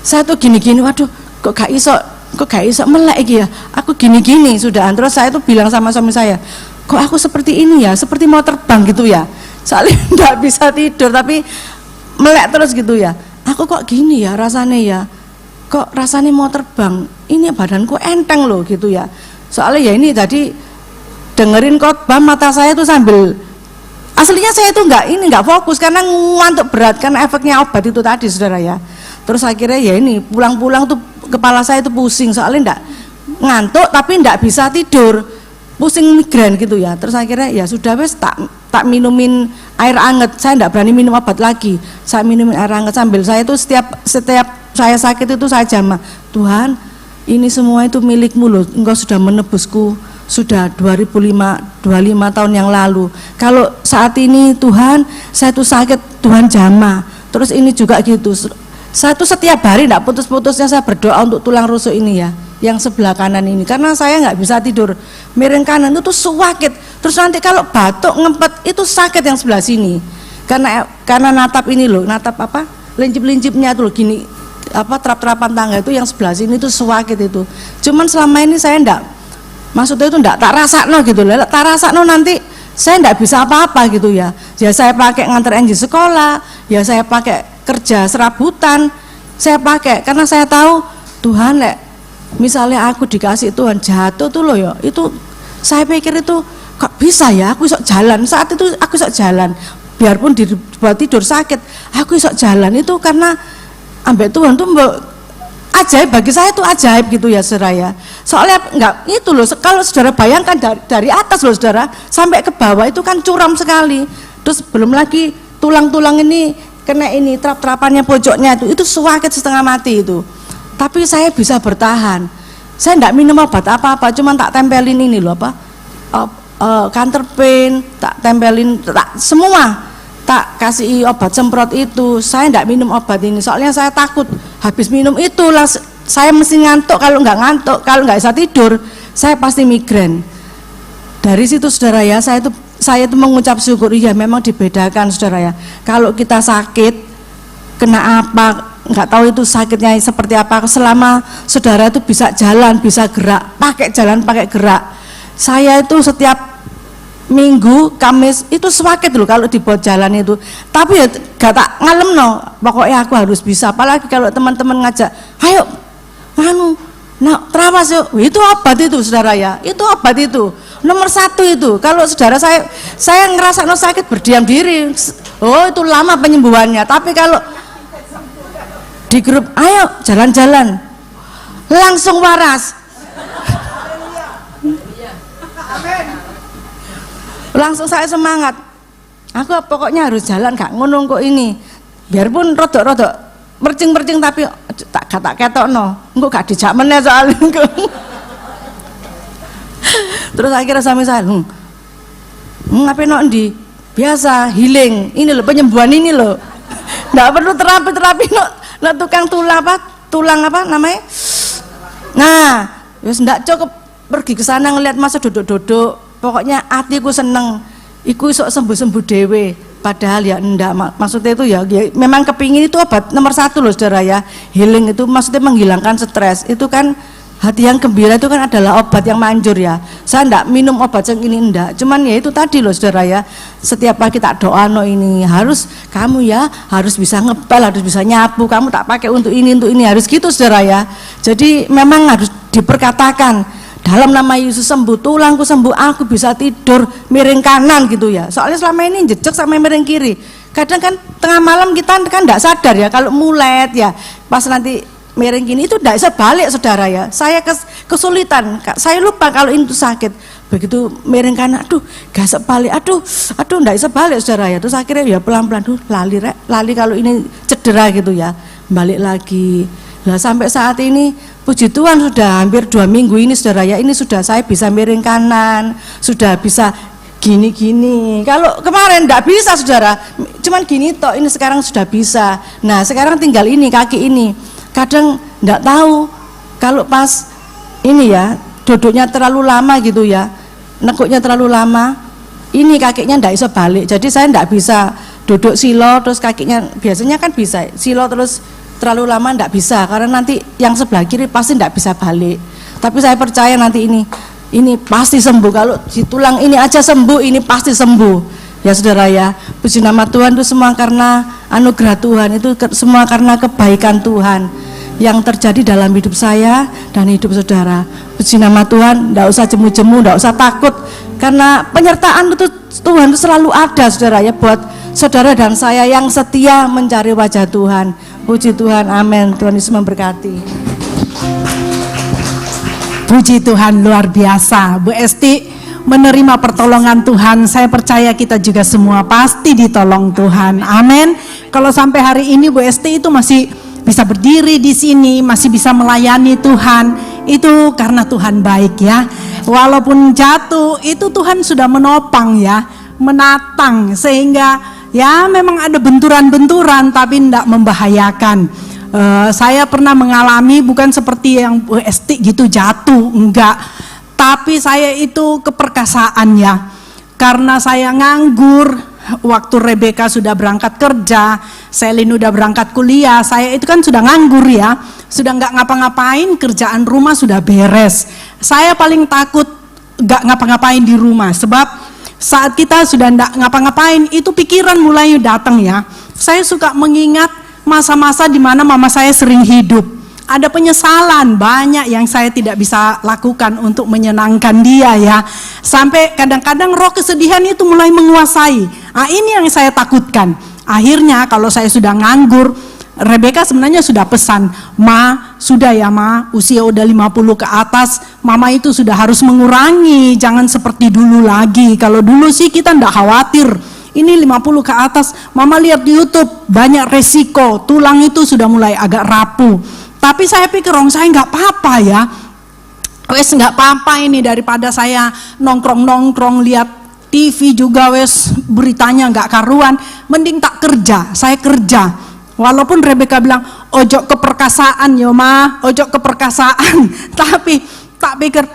Saya tuh gini-gini, waduh kok gak iso melek iki ya, aku gini-gini sudah. Terus saya tuh bilang sama suami saya, kok aku seperti ini ya, seperti mau terbang gitu ya, soalnya nggak bisa tidur. Tapi melek terus gitu ya. Aku kok gini ya rasanya ya, kok rasanya mau terbang, ini badanku enteng loh gitu ya. Soalnya ya ini tadi dengerin khotbah, mata saya tuh sambil, aslinya saya tuh nggak fokus karena ngantuk berat, karena efeknya obat itu tadi saudara ya. Terus akhirnya ya ini pulang-pulang tuh kepala saya tuh pusing, soalnya ngantuk tapi nggak bisa tidur, pusing migrain gitu ya. Terus akhirnya ya sudah wes tak minumin air anget, saya nggak berani minum obat lagi, saya minumin air anget sambil saya tuh setiap saya sakit itu saya jamah, Tuhan ini semua itu milikmu loh, engkau sudah menebusku sudah 25 tahun yang lalu. Kalau saat ini Tuhan saya tuh sakit, Tuhan jamah. Terus ini juga gitu, saya tuh setiap hari tidak putus-putusnya saya berdoa untuk tulang rusuk ini ya, yang sebelah kanan ini, karena saya nggak bisa tidur, miring kanan itu tuh sakit. Terus nanti kalau batuk ngempet itu sakit yang sebelah sini, karena natap ini loh, natap apa, lincip-lincipnya tuh gini, apa terap-terapan tangga itu yang sebelah sini tuh sakit itu. Cuman selama ini saya enggak, maksudnya itu enggak tak rasakno gitu loh, tak rasakno nanti saya enggak bisa apa-apa gitu ya. Ya saya pakai nganter Enji sekolah, ya saya pakai kerja serabutan, saya pakai karena saya tahu Tuhan lek misalnya aku dikasih Tuhan jatuh tuh loh ya, itu saya pikir itu kok bisa ya aku sok jalan, saat itu aku sok jalan biarpun dibuat tidur sakit, aku sok jalan itu karena ambek Tuhan tuh ajaib, bagi saya itu ajaib gitu ya saudara ya. Soalnya enggak itu loh, kalau saudara bayangkan dari atas loh saudara sampai ke bawah itu kan curam sekali, terus belum lagi tulang-tulang ini kena ini terap-terapannya pojoknya itu sakit setengah mati itu. Tapi saya bisa bertahan, saya enggak minum obat apa-apa, cuman tak tempelin ini loh apa Canterpain, tak tempelin semua, tak kasih obat semprot itu. Saya enggak minum obat ini soalnya saya takut habis minum itu saya mesti ngantuk, kalau nggak bisa tidur saya pasti migrain. Dari situ saudara ya, saya itu mengucap syukur, iya memang dibedakan saudara ya, kalau kita sakit kena apa nggak tahu itu sakitnya seperti apa, selama saudara itu bisa jalan, bisa gerak, pakai gerak. Saya itu setiap Minggu, Kamis itu sakit loh kalau dibuat jalan itu, tapi ya gak tak ngalem no, pokoknya aku harus bisa. Apalagi kalau teman-teman ngajak, ayo terawas yuk, itu obat itu saudara ya, itu obat itu nomor 1 itu. Kalau saudara saya ngerasa no sakit berdiam diri, oh itu lama penyembuhannya. Tapi kalau di grup ayo jalan-jalan langsung waras, langsung saya semangat, aku pokoknya harus jalan, gak ngono kok ini, biarpun rodok-rodok mercing-mercing tapi tak ketokno, engko gak dijak meneh soalnya. Terus akhirnya suami saya, ngapain no endi? Biasa healing, ini loh penyembuhan ini loh, nggak perlu terapi no tukang tulang apa namanya? Nah, wis ndak cukup pergi ke sana ngelihat masa duduk-duduk, pokoknya hatiku seneng, iku iso sembuh-sembuh dewe. Padahal ya enggak, maksudnya itu ya memang kepingin itu obat nomor 1 loh saudara ya, healing itu maksudnya menghilangkan stres, itu kan hati yang gembira itu kan adalah obat yang manjur ya. Saya enggak minum obat yang ini enggak, cuman ya itu tadi loh saudara ya, setiap pagi tak doa no ini harus kamu ya harus bisa ngepel, harus bisa nyapu, kamu tak pakai untuk ini harus gitu saudara ya. Jadi memang harus diperkatakan dalam nama Yesus sembuh, tulangku sembuh, aku bisa tidur miring kanan gitu ya. Soalnya selama ini jejak sampai miring kiri, kadang kan tengah malam kita kan enggak sadar ya kalau mulet ya, pas nanti miring gini itu tidak bisa balik saudara ya. Saya kesulitan, saya lupa kalau itu sakit, begitu miring kanan, aduh gak balik, aduh tidak bisa balik saudara ya. Terus akhirnya ya pelan-pelan, lali kalau ini cedera gitu ya, balik lagi. Nah sampai saat ini puji Tuhan sudah hampir 2 minggu ini saudara ya, ini sudah saya bisa miring kanan, sudah bisa gini-gini. Kalau kemarin tidak bisa saudara, cuman gini toh, ini sekarang sudah bisa. Nah sekarang tinggal ini kaki ini, kadang tidak tahu kalau pas ini ya duduknya terlalu lama gitu ya, nekuknya terlalu lama, ini kakinya tidak bisa balik. Jadi saya tidak bisa duduk silo terus kakinya, biasanya kan bisa silo terus terlalu lama tidak bisa, karena nanti yang sebelah kiri pasti tidak bisa balik. Tapi saya percaya nanti ini pasti sembuh, kalau di tulang ini aja sembuh, ini pasti sembuh. Ya saudara ya, puji nama Tuhan itu semua karena anugerah Tuhan, itu semua karena kebaikan Tuhan yang terjadi dalam hidup saya dan hidup saudara. Puji nama Tuhan, tidak usah jemu-jemu, tidak usah takut, karena penyertaan itu Tuhan itu selalu ada saudara ya, buat saudara dan saya yang setia mencari wajah Tuhan. Puji Tuhan, amin. Tuhan Yesus memberkati. Puji Tuhan, luar biasa. Bu Esti menerima pertolongan Tuhan. Saya percaya kita juga semua pasti ditolong Tuhan. Amin. Kalau sampai hari ini Bu Esti itu masih bisa berdiri di sini, masih bisa melayani Tuhan, itu karena Tuhan baik ya. Walaupun jatuh, itu Tuhan sudah menopang ya, menatang, sehingga ya memang ada benturan-benturan tapi tidak membahayakan. Saya pernah mengalami bukan seperti yang Bu Esti gitu jatuh, enggak. Tapi saya itu keperkasaan ya, karena saya nganggur, waktu Rebecca sudah berangkat kerja, Selin udah berangkat kuliah, saya itu kan sudah nganggur ya, sudah nggak ngapa-ngapain, kerjaan rumah sudah beres. Saya paling takut nggak ngapa-ngapain di rumah, sebab saat kita sudah nggak ngapa-ngapain, itu pikiran mulai datang ya. Saya suka mengingat masa-masa di mana mama saya sering hidup. Ada penyesalan banyak yang saya tidak bisa lakukan untuk menyenangkan dia ya. Sampai kadang-kadang roh kesedihan itu mulai menguasai. Nah, ini yang saya takutkan. Akhirnya kalau saya sudah nganggur, Rebecca sebenarnya sudah pesan, "Ma, sudah ya Ma, usia udah 50 ke atas, Mama itu sudah harus mengurangi, jangan seperti dulu lagi. Kalau dulu sih kita enggak khawatir. Ini 50 ke atas, Mama lihat di YouTube banyak resiko, tulang itu sudah mulai agak rapuh." Tapi saya pikir, saya nggak apa-apa ya, wes nggak apa-apa ini, daripada saya nongkrong-nongkrong lihat TV juga wes beritanya nggak karuan, mending tak kerja, saya kerja. Walaupun Rebecca bilang, ojo keperkasaan ya Ma, ojo keperkasaan, tapi tak pikir,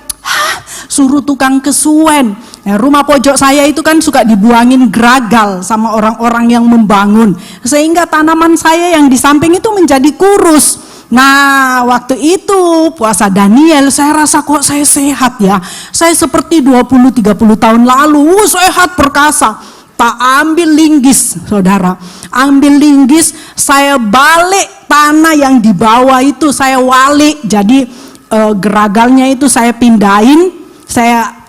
suruh tukang kesuwen. Ya, rumah pojok saya itu kan suka dibuangin gragal sama orang-orang yang membangun, sehingga tanaman saya yang di samping itu menjadi kurus. Nah, waktu itu puasa Daniel, saya rasa kok saya sehat ya. Saya seperti 20-30 tahun lalu, sehat perkasa. Tak ambil linggis, saudara. Ambil linggis, saya balik tanah yang di bawah itu, saya walik. Jadi geragalnya itu saya pindahin, saya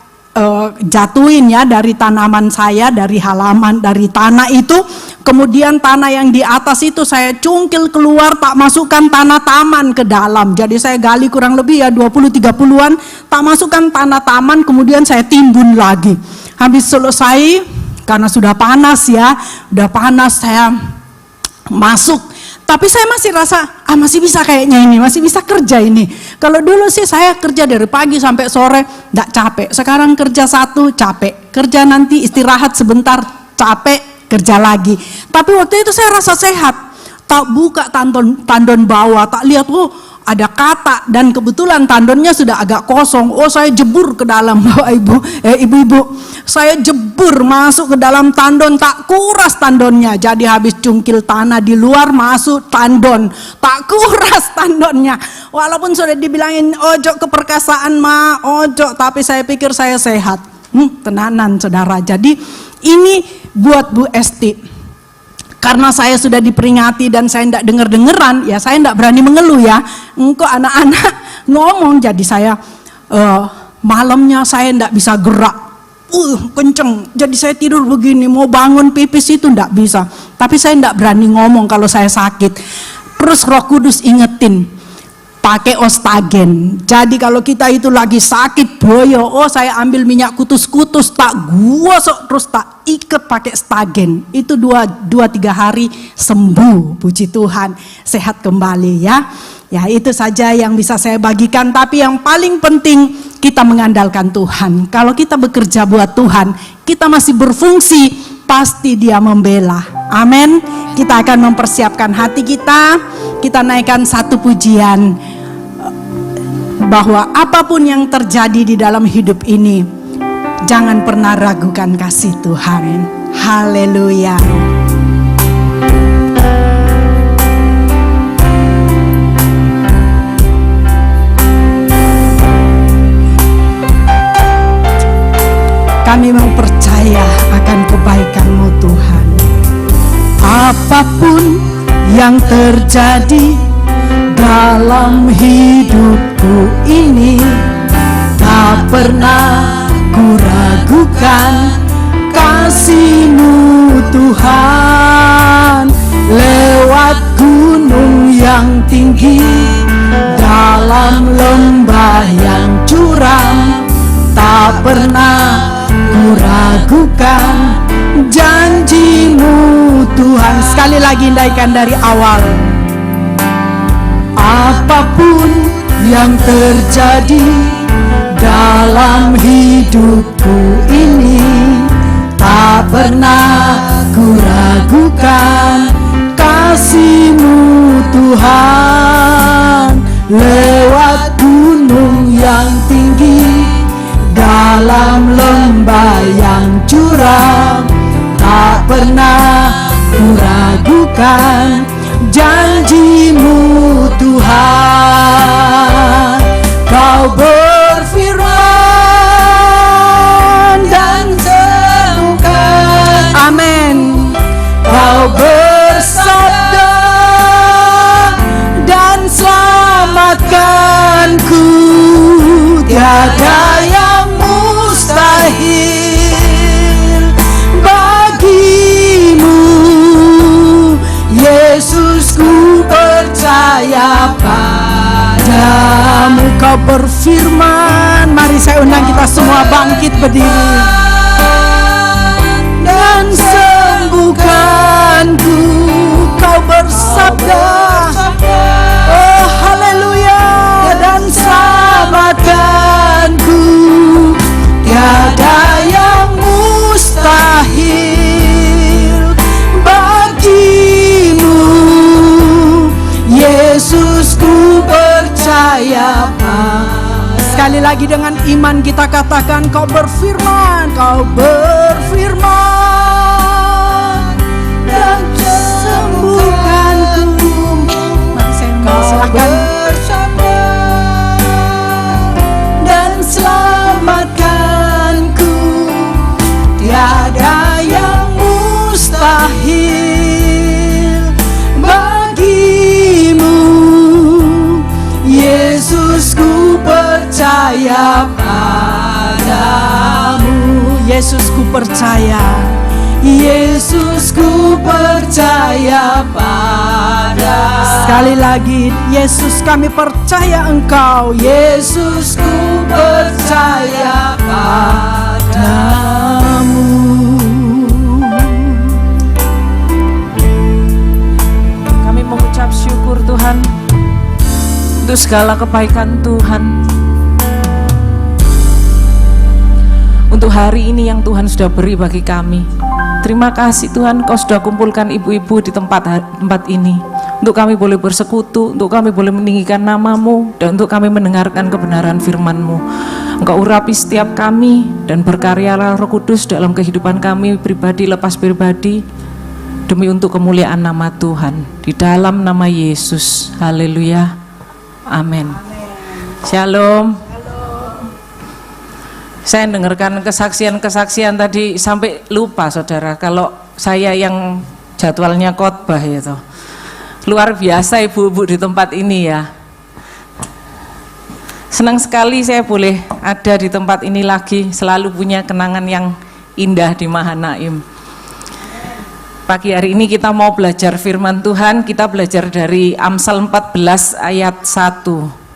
jatuhin ya dari tanaman saya, dari halaman, dari tanah itu. Kemudian tanah yang di atas itu saya cungkil keluar, tak masukkan tanah taman ke dalam. Jadi saya gali kurang lebih ya 20-30-an, tak masukkan tanah taman, kemudian saya timbun lagi. Habis selesai, karena sudah panas ya, udah panas, saya masuk. Tapi saya masih rasa, masih bisa kayaknya ini, masih bisa kerja ini. Kalau dulu sih saya kerja dari pagi sampai sore, enggak capek. Sekarang kerja satu, capek. Kerja nanti istirahat sebentar, capek, kerja lagi. Tapi waktu itu saya rasa sehat. Tak buka tandon bawah, tak lihat, ada kata, dan kebetulan tandonnya sudah agak kosong. Saya jebur ke dalam, ibu-ibu. Saya jebur masuk ke dalam tandon, tak kuras tandonnya. Jadi habis cungkil tanah di luar, masuk tandon, tak kuras tandonnya. Walaupun sudah dibilangin ojo keperkasaan Ma, ojo, tapi saya pikir saya sehat. Tenanan saudara. Jadi ini buat Bu Esti. Karena saya sudah diperingati dan saya tidak dengar-dengeran, ya saya tidak berani mengeluh ya. Engkau anak-anak ngomong, jadi saya malamnya saya tidak bisa gerak, kenceng. Jadi saya tidur begini, mau bangun pipis itu tidak bisa. Tapi saya tidak berani ngomong kalau saya sakit. Terus Roh Kudus ingetin, pakai ostagen. Jadi kalau kita itu lagi sakit boyo, saya ambil minyak kutus-kutus, tak gosok terus tak ikat pakai stagen. Itu 2-3 hari sembuh, puji Tuhan, sehat kembali ya. Ya itu saja yang bisa saya bagikan. Tapi yang paling penting kita mengandalkan Tuhan. Kalau kita bekerja buat Tuhan, kita masih berfungsi, pasti Dia membela. Amin. Kita akan mempersiapkan hati kita. Kita naikkan satu pujian, bahwa apapun yang terjadi di dalam hidup ini, jangan pernah ragukan kasih Tuhan. Haleluya. Kami mau percaya akan kebaikan-Mu Tuhan. Apapun yang terjadi dalam hidupku ini, tak pernah ku ragukan kasih-Mu Tuhan. Lewat gunung yang tinggi, dalam lembah yang curam, tak pernah ku ragukan janji-Mu Tuhan. Sekali lagi indahkan dari awal. Apapun yang terjadi dalam hidupku ini, tak pernah ku ragukan kasih-Mu Tuhan. Lewat gunung yang tinggi, dalam lembah yang curam, tak pernah ku ragukan janji-Mu Tuhan. Kau berfirman dan sembuhkan, amin. Kau bersabda dan selamatkanku. Tiada yang mustahil bagimu, Yesus, ku percaya padamu. Kau berfirman, mari saya undang kita semua bangkit berdiri. Dan sembuhkanku, kau bersabda, oh haleluya, dan selamatkanku. Tiada yang mustahil bagimu, Yesus, ku percaya. Sekali lagi dengan iman kita katakan, kau berfirman, kau berfirman dan sembuhkanku. Mari saya silakan. Dan selamatkanku. Tiada yang mustahil bagimu, Yesus, ku percaya padamu. Yesus, ku percaya. Yesus, ku percaya padamu. Sekali lagi, Yesus, kami percaya Engkau. Yesus, ku percaya padamu. Kami mengucap syukur Tuhan untuk segala kebaikan Tuhan, untuk hari ini yang Tuhan sudah beri bagi kami. Terima kasih Tuhan, Kau sudah kumpulkan ibu-ibu di tempat ini, untuk kami boleh bersekutu, untuk kami boleh meninggikan nama-Mu, dan untuk kami mendengarkan kebenaran firman-Mu. Engkau urapi setiap kami, dan berkaryalah Roh Kudus dalam kehidupan kami pribadi lepas pribadi, demi untuk kemuliaan nama Tuhan. Di dalam nama Yesus, haleluya, amin. Shalom. Saya dengarkan kesaksian-kesaksian tadi sampai lupa saudara, kalau saya yang jadwalnya khotbah itu. Luar biasa ibu-ibu di tempat ini ya. Senang sekali saya boleh ada di tempat ini lagi, selalu punya kenangan yang indah di Mahanaim. Pagi hari ini kita mau belajar firman Tuhan, kita belajar dari Amsal 14 ayat 1.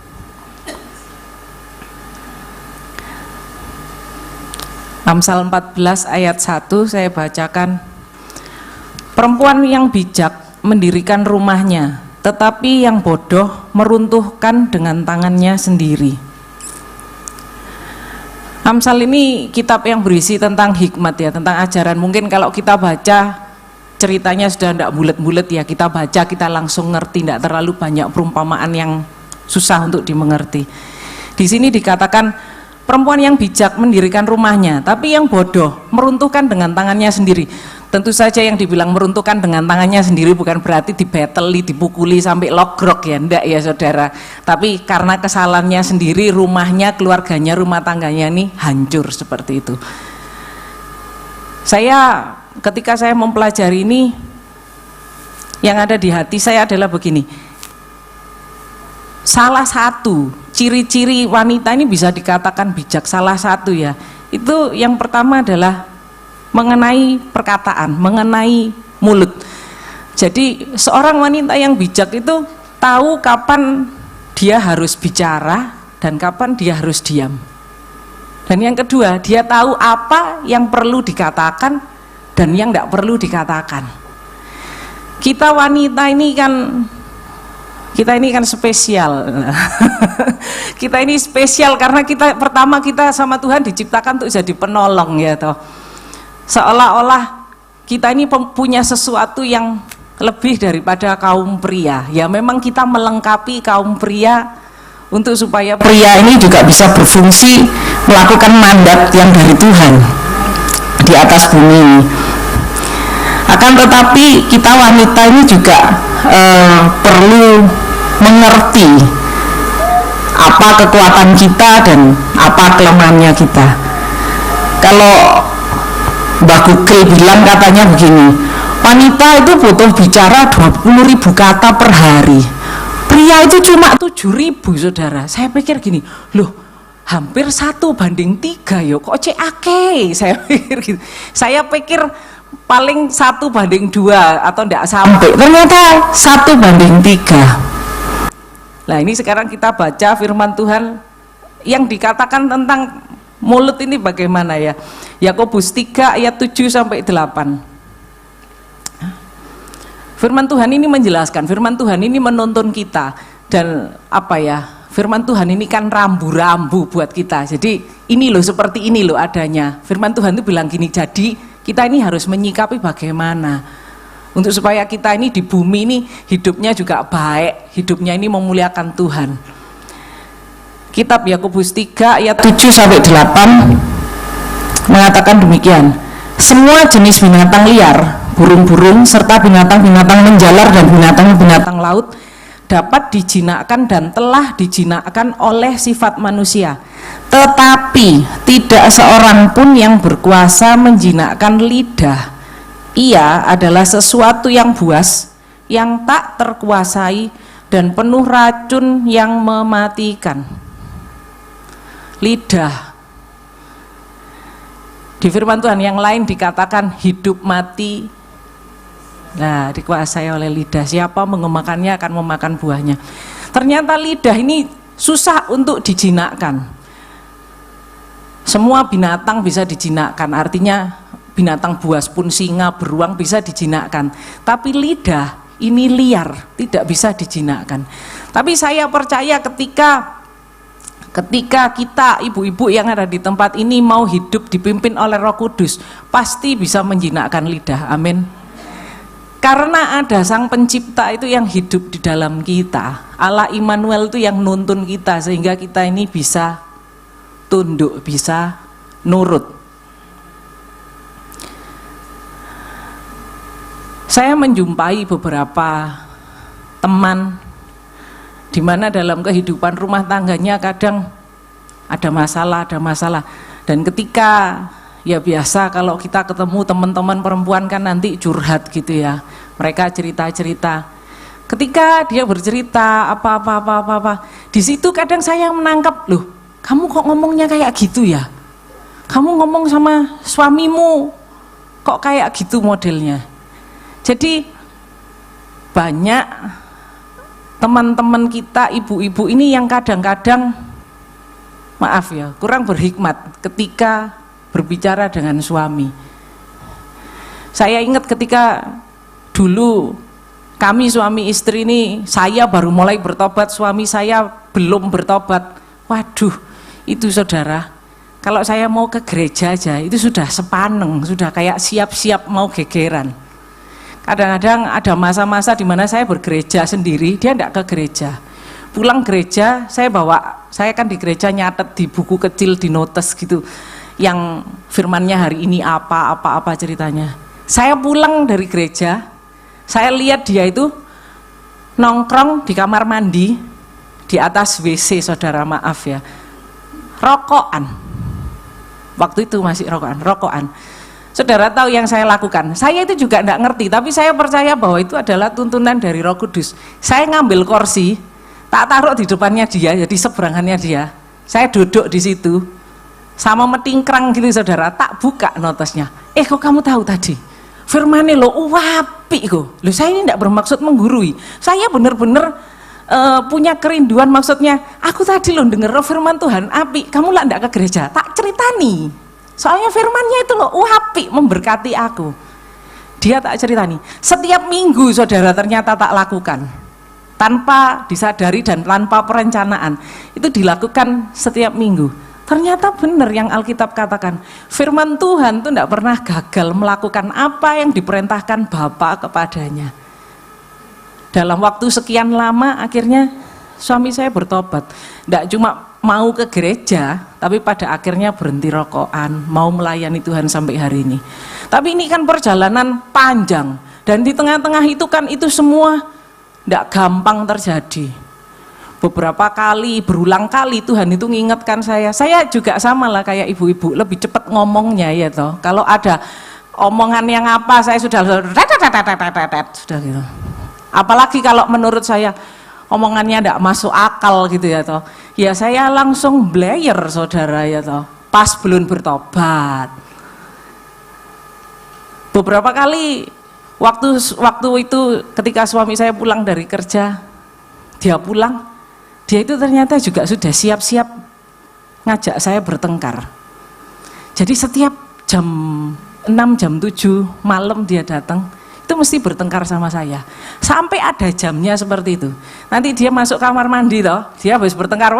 Amsal 14 ayat 1 saya bacakan. Perempuan yang bijak mendirikan rumahnya, tetapi yang bodoh meruntuhkan dengan tangannya sendiri. Amsal ini kitab yang berisi tentang hikmat ya, tentang ajaran. Mungkin kalau kita baca ceritanya sudah tidak bulat-bulat ya, kita baca kita langsung ngerti, tidak terlalu banyak perumpamaan yang susah untuk dimengerti. Di sini dikatakan perempuan yang bijak mendirikan rumahnya, tapi yang bodoh meruntuhkan dengan tangannya sendiri. Tentu saja yang dibilang meruntuhkan dengan tangannya sendiri bukan berarti dibeteli, dipukuli sampai logrok ya, enggak ya saudara. Tapi karena kesalahannya sendiri, rumahnya, keluarganya, rumah tangganya ini hancur seperti itu. Ketika saya mempelajari ini, yang ada di hati saya adalah begini. Salah satu ciri-ciri wanita ini bisa dikatakan bijak, salah satu ya, itu yang pertama adalah mengenai perkataan, mengenai mulut. Jadi seorang wanita yang bijak itu tahu kapan dia harus bicara dan kapan dia harus diam. Dan yang kedua, dia tahu apa yang perlu dikatakan dan yang tidak perlu dikatakan. Kita wanita ini kan spesial. Kita ini spesial karena pertama kita sama Tuhan diciptakan untuk jadi penolong ya toh. Seolah-olah kita ini punya sesuatu yang lebih daripada kaum pria. Ya memang kita melengkapi kaum pria untuk supaya pria ini juga bisa berfungsi melakukan mandat yang dari Tuhan di atas bumi ini. Akan tetapi kita wanita ini juga perlu mengerti apa kekuatan kita dan apa kelemahannya kita. Kalau Mbak Google bilang katanya begini, wanita itu butuh bicara 20.000 kata per hari, pria itu cuma 7.000 saudara. Saya pikir gini, loh hampir 1:3 ya, kok cek akeh. Saya pikir gitu. Saya pikir paling 1:2 atau tidak sampai, ternyata 1:3. Nah ini sekarang kita baca firman Tuhan yang dikatakan tentang mulut ini bagaimana ya. Yakobus 3 ayat 7-8. Firman Tuhan ini menjelaskan, firman Tuhan ini menuntun kita. Dan apa ya, firman Tuhan ini kan rambu-rambu buat kita. Jadi ini loh, seperti ini loh adanya. Firman Tuhan itu bilang gini, jadi kita ini harus menyikapi bagaimana untuk supaya kita ini di bumi ini hidupnya juga baik, hidupnya ini memuliakan Tuhan. Kitab Yakobus 3 ayat 7-8 mengatakan demikian, semua jenis binatang liar, burung-burung serta binatang-binatang menjalar dan binatang-binatang laut dapat dijinakkan dan telah dijinakkan oleh sifat manusia, tetapi tidak seorang pun yang berkuasa menjinakkan lidah. Ia adalah sesuatu yang buas, yang tak terkuasai dan penuh racun yang mematikan. Lidah. Di firman Tuhan yang lain dikatakan hidup mati, nah dikuasai oleh lidah. Siapa mengemakannya akan memakan buahnya. Ternyata lidah ini susah untuk dijinakkan. Semua binatang bisa dijinakkan, artinya binatang buas pun, singa, beruang bisa dijinakkan. Tapi lidah ini liar, tidak bisa dijinakkan. Tapi saya percaya ketika kita ibu-ibu yang ada di tempat ini mau hidup dipimpin oleh Roh Kudus, pasti bisa menjinakkan lidah. Amin. Karena ada Sang Pencipta itu yang hidup di dalam kita. Allah Immanuel itu yang nuntun kita sehingga kita ini bisa tunduk, bisa nurut. Saya menjumpai beberapa teman di mana dalam kehidupan rumah tangganya kadang ada masalah. Dan ketika ya biasa kalau kita ketemu teman-teman perempuan kan nanti curhat gitu ya. Mereka cerita-cerita. Ketika dia bercerita apa, di situ kadang saya menangkap, loh, kamu kok ngomongnya kayak gitu ya? Kamu ngomong sama suamimu kok kayak gitu modelnya. Jadi banyak teman-teman kita ibu-ibu ini yang kadang-kadang maaf ya, kurang berhikmat ketika berbicara dengan suami. Saya ingat ketika dulu kami suami istri ini, saya baru mulai bertobat, suami saya belum bertobat. Waduh, itu saudara, kalau saya mau ke gereja aja itu sudah sepaneng, sudah kayak siap-siap mau gegeran. Kadang-kadang ada masa-masa di mana saya bergereja sendiri, dia tidak ke gereja. Pulang gereja, saya kan di gereja nyatet di buku kecil, di notes gitu, yang firmannya hari ini apa ceritanya. Saya pulang dari gereja, saya lihat dia itu nongkrong di kamar mandi, di atas WC, saudara, maaf ya, rokokan. Waktu itu masih rokokan. Saudara tahu yang saya lakukan, saya itu juga tidak ngerti, tapi saya percaya bahwa itu adalah tuntunan dari Roh Kudus. Saya ngambil kursi, tak taruh di depannya dia, jadi seberangannya dia. Saya duduk di situ, sama metingkrang gitu saudara, tak buka notesnya. Kok kamu tahu tadi? Firmannya lo apik kok. Loh, saya ini tidak bermaksud menggurui. Saya benar-benar punya kerinduan, maksudnya, aku tadi lo denger firman Tuhan, apik, kamu lah tidak ke gereja, tak ceritani. Soalnya firmannya itu loh, apik, memberkati aku. Dia tak ceritani. Setiap minggu saudara ternyata tak lakukan. Tanpa disadari dan tanpa perencanaan. Itu dilakukan setiap minggu. Ternyata benar yang Alkitab katakan. Firman Tuhan itu tidak pernah gagal melakukan apa yang diperintahkan Bapa kepadanya. Dalam waktu sekian lama akhirnya suami saya bertobat. Tidak cuma mau ke gereja, tapi pada akhirnya berhenti rokokan, mau melayani Tuhan sampai hari ini. Tapi ini kan perjalanan panjang, dan di tengah-tengah itu kan itu semua tidak gampang terjadi. Beberapa kali, berulang kali Tuhan itu mengingatkan saya juga sama lah kayak ibu-ibu, lebih cepat ngomongnya ya toh. Kalau ada omongan yang apa, saya sudah gitu. Apalagi kalau menurut saya omongannya tidak masuk akal gitu ya toh. Ya saya langsung blayer saudara ya toh. Pas belum bertobat. Beberapa kali waktu itu ketika suami saya pulang dari kerja, dia pulang, dia itu ternyata juga sudah siap-siap ngajak saya bertengkar. Jadi setiap jam 6, jam 7 malam dia datang, itu mesti bertengkar sama saya. Sampai ada jamnya seperti itu. Nanti dia masuk kamar mandi toh, dia habis bertengkar,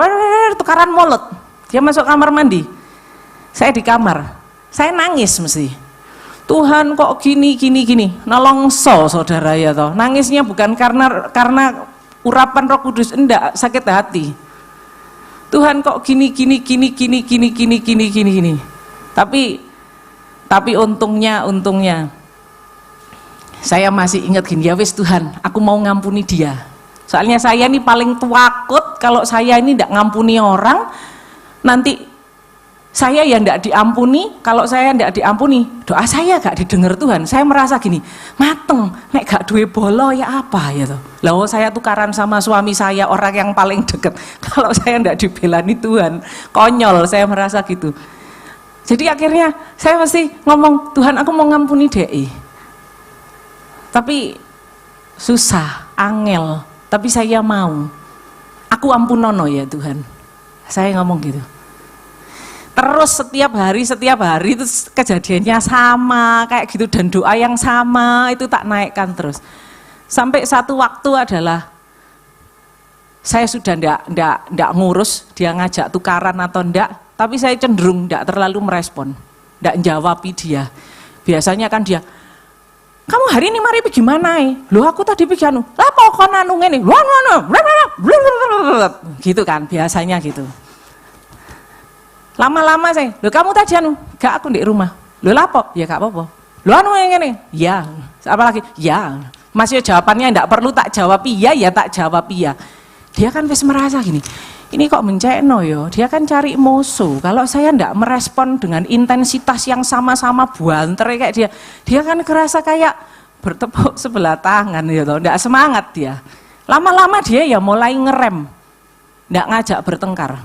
tukaran mulut. Dia masuk kamar mandi. Saya di kamar. Saya nangis mesti. Tuhan kok gini. Nolongso saudara ya toh. Nangisnya bukan karena urapan Roh Kudus, enggak, sakit hati. Tuhan kok gini. Tapi untungnya saya masih ingat gini, ya wis Tuhan, aku mau ngampuni dia. Soalnya saya ini paling takut kalau saya ini tidak ngampuni orang, nanti saya yang tidak diampuni. Kalau saya tidak diampuni, doa saya gak didengar Tuhan. Saya merasa gini, mateng, nek gak duwe bolo ya apa ya toh. Lalu saya tukaran sama suami saya, orang yang paling deket. Kalau saya tidak dibelani Tuhan, konyol, saya merasa gitu. Jadi akhirnya saya mesti ngomong, Tuhan aku mau ngampuni DE. Tapi susah, angel, tapi saya mau. Aku ampunono ya Tuhan. Saya ngomong gitu. Terus setiap hari itu kejadiannya sama kayak gitu, dan doa yang sama itu tak naikkan terus. Sampai satu waktu adalah saya sudah ndak ngurus dia ngajak tukaran atau ndak, tapi saya cenderung ndak terlalu merespon, ndak jawabi dia. Biasanya kan dia, kamu hari ini mari pergi mana? Loh aku tadi pergi anu. Lah pokok anu ngene. Gitu kan biasanya gitu. Lama-lama saya, loh kamu tadi anu, gak aku di rumah. Loh lapo? Ya gak apa-apa. Loh anu ngene. Ya, apalagi? Ya. Masih jawabannya enggak perlu tak jawab iya, ya tak jawab iya. Dia kan wis merasa gini. Ini kok mencekno yo, dia kan cari musuh. Kalau saya ndak merespon dengan intensitas yang sama-sama buanter kayak dia kan kerasa kayak bertepuk sebelah tangan gitu, ndak semangat dia. Lama-lama dia ya mulai ngerem, ndak ngajak bertengkar.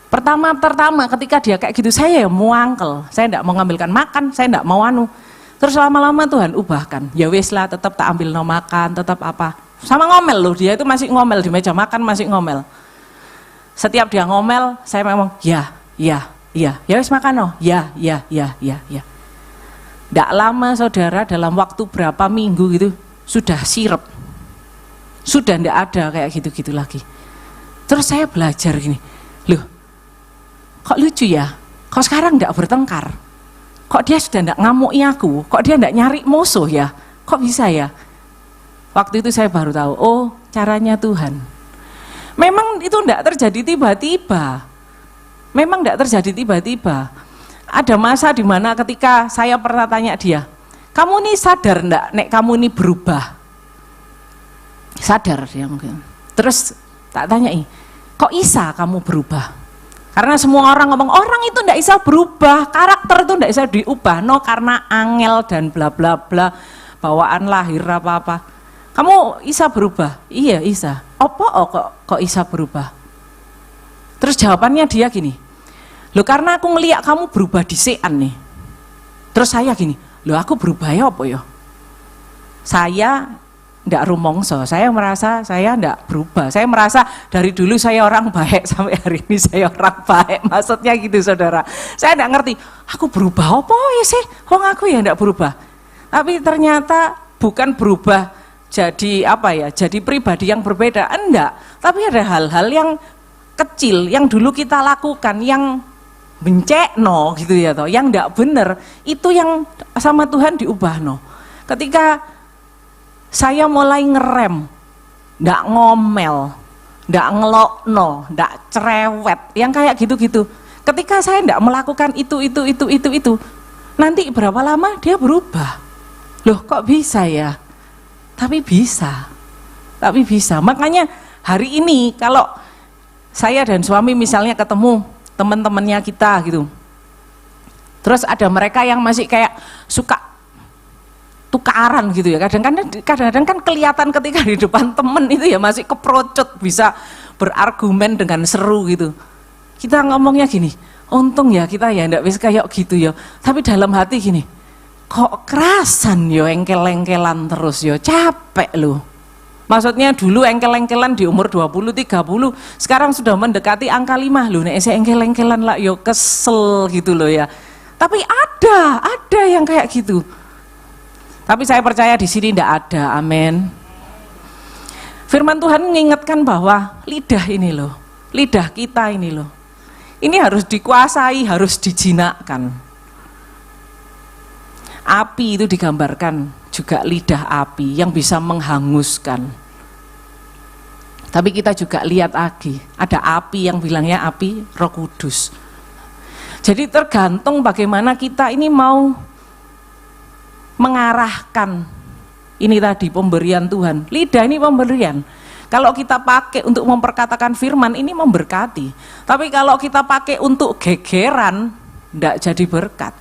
Pertama ketika dia kayak gitu, saya ya mau angkel, saya ndak mau ngambilkan makan, saya ndak mau anu. Terus lama-lama Tuhan ubahkan, ya wis lah tetap tak ambil no makan, tetap apa. Sama ngomel loh, dia itu masih ngomel di meja makan, masih ngomel. Setiap dia ngomel, saya memang ya wis makan no, ya. Nggak lama saudara, dalam waktu berapa minggu gitu, sudah sirep. Sudah nggak ada kayak gitu-gitu lagi. Terus saya belajar gini, loh kok lucu ya, kok sekarang nggak bertengkar, kok dia sudah nggak ngamuki aku, kok dia nggak nyari musuh ya, kok bisa ya. Waktu itu saya baru tahu, oh caranya Tuhan. Memang itu tidak terjadi tiba-tiba. Memang tidak terjadi tiba-tiba. Ada masa di mana ketika saya pernah tanya dia, kamu ini sadar enggak nek kamu ini berubah? Sadar dia mungkin. Terus tak tanyai, kok bisa kamu berubah? Karena semua orang ngomong, orang itu ndak bisa berubah, karakter itu ndak bisa diubah, no, karena angel dan bla bla bla, bawaan lahir apa-apa. Kamu bisa berubah? Iya, bisa. Apa kok bisa berubah? Terus jawabannya dia gini, loh karena aku ngeliat kamu berubah disian nih. Terus saya gini, loh aku berubah ya apa ya? Saya ndak rumongso, saya merasa saya ndak berubah. Saya merasa dari dulu saya orang baik sampai hari ini saya orang baik. Maksudnya gitu saudara. Saya ndak ngerti, aku berubah apa ya sih? Kok aku ya ndak berubah? Tapi ternyata bukan berubah jadi apa ya? Jadi pribadi yang berbeda, enggak. Tapi ada hal-hal yang kecil yang dulu kita lakukan yang bencekno gitu ya toh, yang ndak bener, itu yang sama Tuhan diubah no. Ketika saya mulai ngerem, ndak ngomel, ndak ngelokno, ndak cerewet, yang kayak gitu-gitu. Ketika saya ndak melakukan itu, nanti berapa lama dia berubah. Loh kok bisa ya? Tapi bisa. Makanya hari ini kalau saya dan suami misalnya ketemu teman-temannya kita gitu, terus ada mereka yang masih kayak suka tukaran gitu ya, kadang-kadang kan kelihatan ketika di depan temen itu ya masih keprocot, bisa berargumen dengan seru gitu. Kita ngomongnya gini, untung ya kita ya ndak bisa kayak gitu ya, tapi dalam hati gini, kok kerasan yo, engkel-engkelan terus yo, capek loh. Maksudnya dulu engkel-engkelan di umur 20-30, sekarang sudah mendekati angka 5 loh, nek engkel-engkelan lah yo kesel gitu loh ya. Tapi ada yang kayak gitu. Tapi saya percaya di sini ndak ada, amin. Firman Tuhan mengingatkan bahwa lidah ini loh, lidah kita ini loh, ini harus dikuasai, harus dijinakkan. Api itu digambarkan juga lidah api yang bisa menghanguskan. Tapi kita juga lihat lagi, ada api yang bilangnya api Roh Kudus. Jadi tergantung bagaimana kita ini mau mengarahkan ini tadi pemberian Tuhan. Lidah ini pemberian. Kalau kita pakai untuk memperkatakan firman ini memberkati. Tapi kalau kita pakai untuk gegeran, enggak jadi berkat.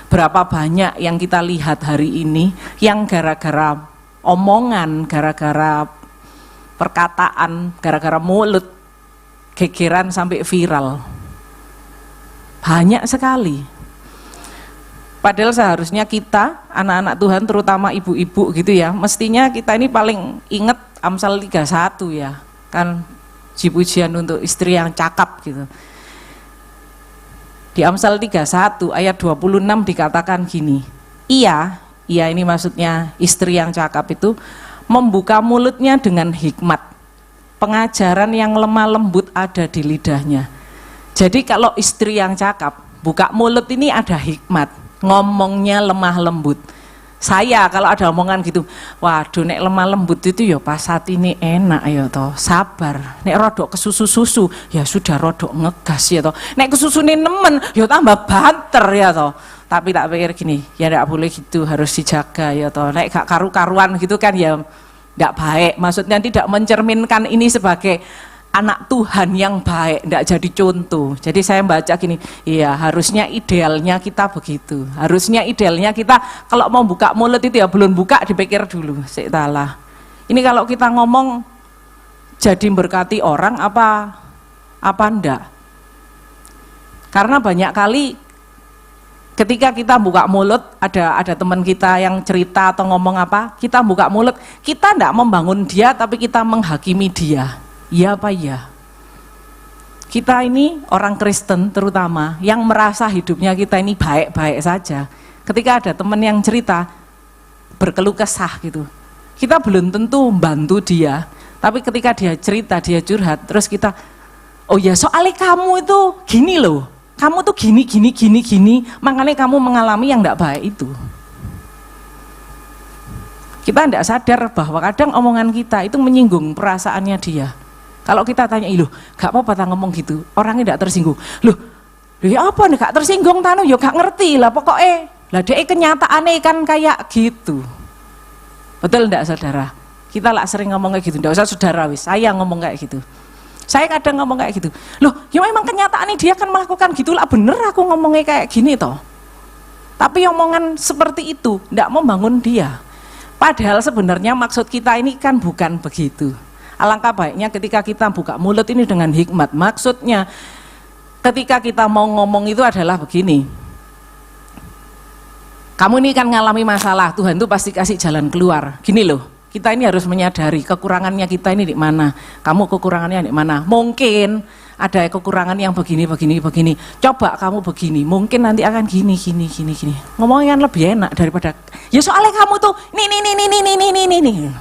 Berapa banyak yang kita lihat hari ini yang gara-gara omongan, gara-gara perkataan, gara-gara mulut, gegeran sampai viral. Banyak sekali. Padahal seharusnya kita, anak-anak Tuhan, terutama ibu-ibu gitu ya, mestinya kita ini paling ingat Amsal 31 ya, kan pujian untuk istri yang cakap gitu. Di Amsal 31 ayat 26 dikatakan gini, ia ini maksudnya istri yang cakap itu, membuka mulutnya dengan hikmat, pengajaran yang lemah lembut ada di lidahnya. Jadi kalau istri yang cakap, buka mulut ini ada hikmat, ngomongnya lemah lembut. Saya kalau ada omongan gitu, waduh nek lemah lembut itu ya pas saat ini enak ya toh, sabar. Nek rodok kesusu-susu ya sudah rodok ngegas ya toh. Nek kesusune nemen ya tambah banter ya toh. Tapi tak pikir gini, ya ndak boleh gitu, harus dijaga ya toh. Nek gak karu-karuan gitu kan ya ndak baik. Maksudnya tidak mencerminkan ini sebagai anak Tuhan yang baik, ndak jadi contoh. Jadi saya baca gini, iya harusnya idealnya kita begitu. Harusnya idealnya kita kalau mau buka mulut itu ya belum buka dipikir dulu, setelah. Ini kalau kita ngomong jadi berkati orang apa ndak? Karena banyak kali ketika kita buka mulut, ada teman kita yang cerita atau ngomong apa, kita buka mulut, kita ndak membangun dia tapi kita menghakimi dia. Iya apa ya? Kita ini orang Kristen terutama yang merasa hidupnya kita ini baik-baik saja. Ketika ada teman yang cerita berkeluh kesah gitu, kita belum tentu bantu dia. Tapi ketika dia cerita, dia curhat, terus kita, oh ya soalnya kamu itu gini loh, kamu tuh gini, makanya kamu mengalami yang tidak baik itu. Kita tidak sadar bahwa kadang omongan kita itu menyinggung perasaannya dia. Kalau kita tanya, loh gak apa-apa tak ngomong gitu, orangnya tidak tersinggung. Loh ya apa nih gak tersinggung tanu, ya gak ngerti lah pokoknya. Lah dia kenyataannya kan kayak gitu. Betul enggak saudara? Kita lah sering ngomong kayak gitu, enggak usah saudara wis, saya ngomong kayak gitu. Saya kadang ngomong kayak gitu, loh ya memang kenyataannya dia kan melakukan gitu lah, bener aku ngomongnya kayak gini toh. Tapi omongan seperti itu tidak membangun dia. Padahal sebenarnya maksud kita ini kan bukan begitu. Alangkah baiknya ketika kita buka mulut ini dengan hikmat. Maksudnya ketika kita mau ngomong itu adalah begini, kamu ini kan ngalami masalah, Tuhan tuh pasti kasih jalan keluar. Gini loh, kita ini harus menyadari kekurangannya kita ini di mana, kamu kekurangannya di mana. Mungkin ada kekurangan yang begini. Coba kamu begini, mungkin nanti akan gini. Ngomongnya kan lebih enak daripada ya soalnya kamu tuh nih.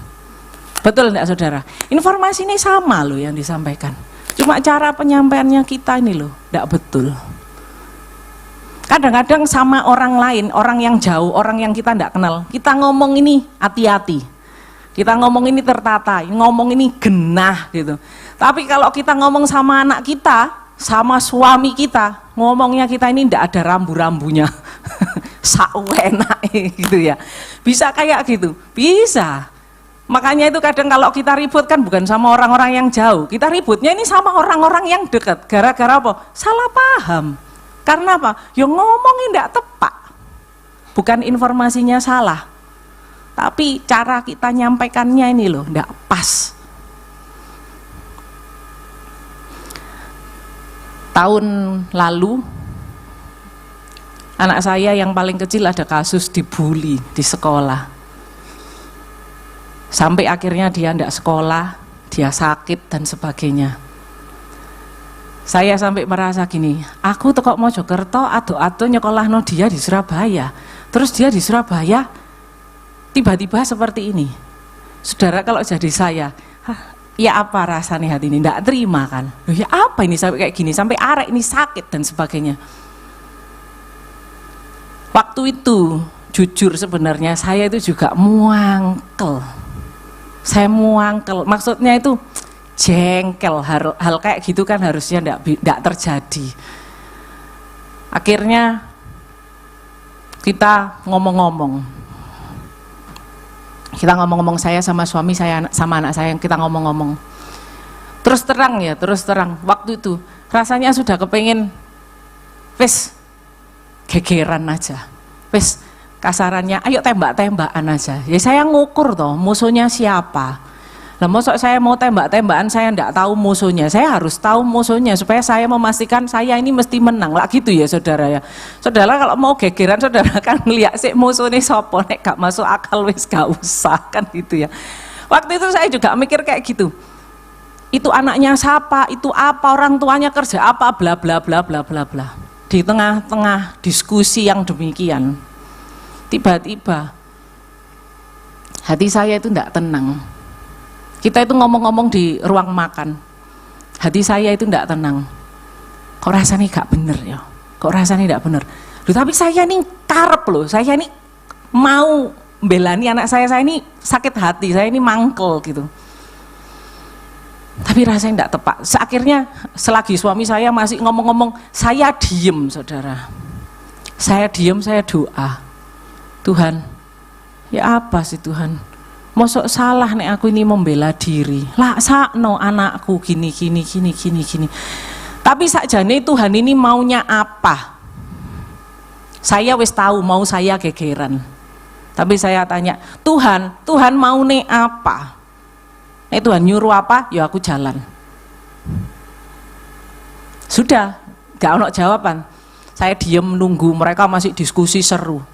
Betul enggak saudara? Informasi ini sama loh yang disampaikan. Cuma cara penyampaiannya kita ini loh, enggak betul. Kadang-kadang sama orang lain, orang yang jauh, orang yang kita enggak kenal, kita ngomong ini hati-hati. Kita ngomong ini tertata, ngomong ini genah gitu. Tapi kalau kita ngomong sama anak kita, sama suami kita, ngomongnya kita ini enggak ada rambu-rambunya. Sawenak gitu ya. Bisa kayak gitu, bisa. Makanya itu kadang kalau kita ribut kan bukan sama orang-orang yang jauh, kita ributnya ini sama orang-orang yang dekat. Gara-gara apa? Salah paham. Karena apa? Ya ngomongnya enggak tepat. Bukan informasinya salah. Tapi cara kita nyampaikannya ini loh, enggak pas. Tahun lalu, anak saya yang paling kecil ada kasus dibully di sekolah. Sampai akhirnya dia enggak sekolah, dia sakit dan sebagainya. Saya sampai merasa gini, aku teko Mojokerto, ado-ado nyekolahno dia di Surabaya. Terus dia di Surabaya, tiba-tiba seperti ini. Saudara, kalau jadi saya, ya apa rasanya hati ini? Tidak terima kan? Loh, ya apa ini sampai kayak gini? Sampai arek ini sakit dan sebagainya. Waktu itu, jujur sebenarnya saya itu juga muangkel. Saya muangkel, maksudnya itu jengkel. Hal kayak gitu kan harusnya tidak terjadi. Akhirnya kita ngomong-ngomong. Kita ngomong-ngomong, saya sama suami saya sama anak saya, kita ngomong-ngomong. Terus terang, waktu itu rasanya sudah kepengen wes gegeran aja. Wes kasarannya ayo tembak-tembakan aja. Ya saya ngukur toh musuhnya siapa. Lah mosok saya mau tembak-tembakan saya enggak tahu musuhnya. Saya harus tahu musuhnya supaya saya memastikan saya ini mesti menang. Lah gitu ya saudara ya. Saudara kalau mau gegeran saudara kan ngeliat sik musuhnya sapa, nek gak masuk akal wis gak usah kan gitu ya. Waktu itu saya juga mikir kayak gitu. Itu anaknya siapa, itu apa, orang tuanya kerja apa, bla bla bla bla bla bla. Di tengah-tengah diskusi yang demikian, tiba-tiba hati saya itu enggak tenang. Kita itu ngomong-ngomong di ruang makan, hati saya itu enggak tenang. Kok rasanya gak bener ya? Kok rasanya enggak bener? Loh, tapi saya ini karep loh, saya ini mau belani anak saya ini sakit hati, saya ini mangkel gitu. Tapi rasanya enggak tepat. Akhirnya selagi suami saya masih ngomong-ngomong, saya diem saudara. Saya diem, saya doa. Tuhan, ya apa sih Tuhan? Mosok salah nek aku ini membela diri. Lah sakno anakku gini. Tapi sakjane Tuhan ini maunya apa? Saya wis tahu mau saya gegeran. Tapi saya tanya, Tuhan mau nih apa? Tuhan nyuruh apa? Ya aku jalan. Sudah, gak ono jawaban. Saya diem nunggu, mereka masih diskusi seru.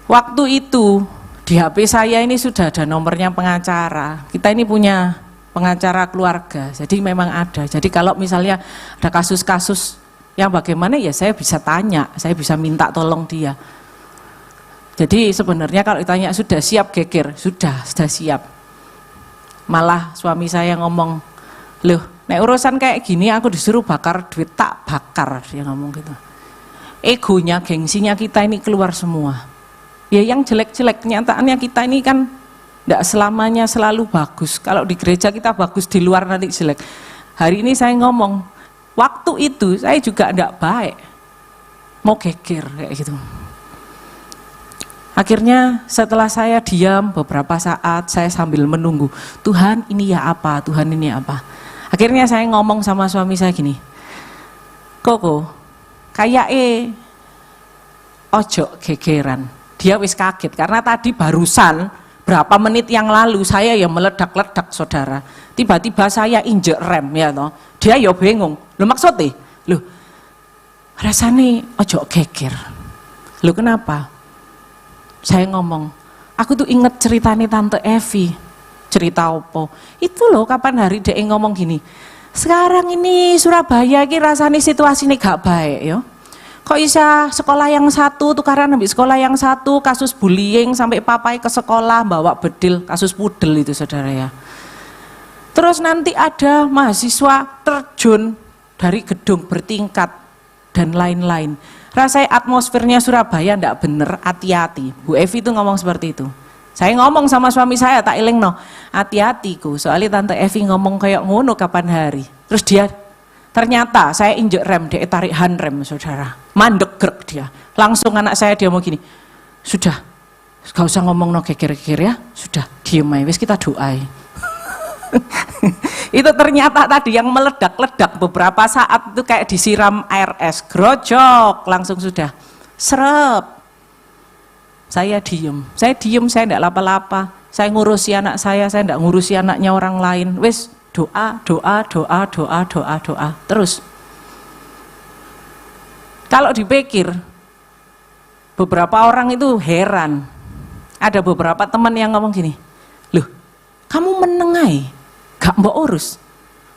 Waktu itu di HP saya ini sudah ada nomornya pengacara. Kita ini punya pengacara keluarga, jadi memang ada. Jadi kalau misalnya ada kasus-kasus yang bagaimana ya saya bisa tanya, saya bisa minta tolong dia. Jadi sebenarnya kalau ditanya sudah siap geger, sudah siap. Malah suami saya ngomong, loh nek urusan kayak gini aku disuruh bakar duit, tak bakar, dia ngomong gitu. Egonya, gengsinya kita ini keluar semua. Ya yang jelek-jelek, kenyataannya kita ini kan tidak selamanya selalu bagus. Kalau di gereja kita bagus, di luar nanti jelek. Hari ini saya ngomong, waktu itu saya juga tidak baik, mau geger kayak gitu. Akhirnya setelah saya diam beberapa saat, saya sambil menunggu, Tuhan ini ya apa, Tuhan ini apa. Akhirnya saya ngomong sama suami saya gini, Koko, kayak ojo gegeran. Dia wis kaget karena tadi barusan berapa menit yang lalu saya ya meledak-ledak saudara. Tiba-tiba saya injek rem ya toh. Dia ya bingung. Loh maksudnya? Loh rasanya ojo geger. Loh kenapa? Saya ngomong, aku tuh inget ceritanya Tante Evi. Cerita apa? Itu loh kapan hari dia ngomong gini, sekarang ini Surabaya ini rasanya situasinya gak baik ya. Kok bisa sekolah yang satu tukaran ambil sekolah yang satu, kasus bullying sampai papai ke sekolah bawa bedil, kasus pudel itu saudara ya. Terus nanti ada mahasiswa terjun dari gedung bertingkat dan lain-lain. Rasanya atmosfernya Surabaya ndak bener, hati-hati. Bu Evi itu ngomong seperti itu. Saya ngomong sama suami saya, tak iling no, hati-hati ku, soalnya Tante Evi ngomong kayak ngono kapan hari. Terus dia, ternyata saya injek rem, dia tarik handrem saudara, mandek grek dia. Langsung anak saya dia mau gini, sudah, gak usah ngomong no geger-geger ya, sudah, diem aja, wis kita doai. Itu ternyata tadi yang meledak-ledak beberapa saat itu kayak disiram air es, grojok, langsung sudah, serep. Saya diem, saya enggak lapa-lapa, saya ngurusi anak saya enggak ngurusi anaknya orang lain, wis doa, terus. Kalau dipikir, beberapa orang itu heran, ada beberapa teman yang ngomong gini, loh kamu menengai, gak mbok urus?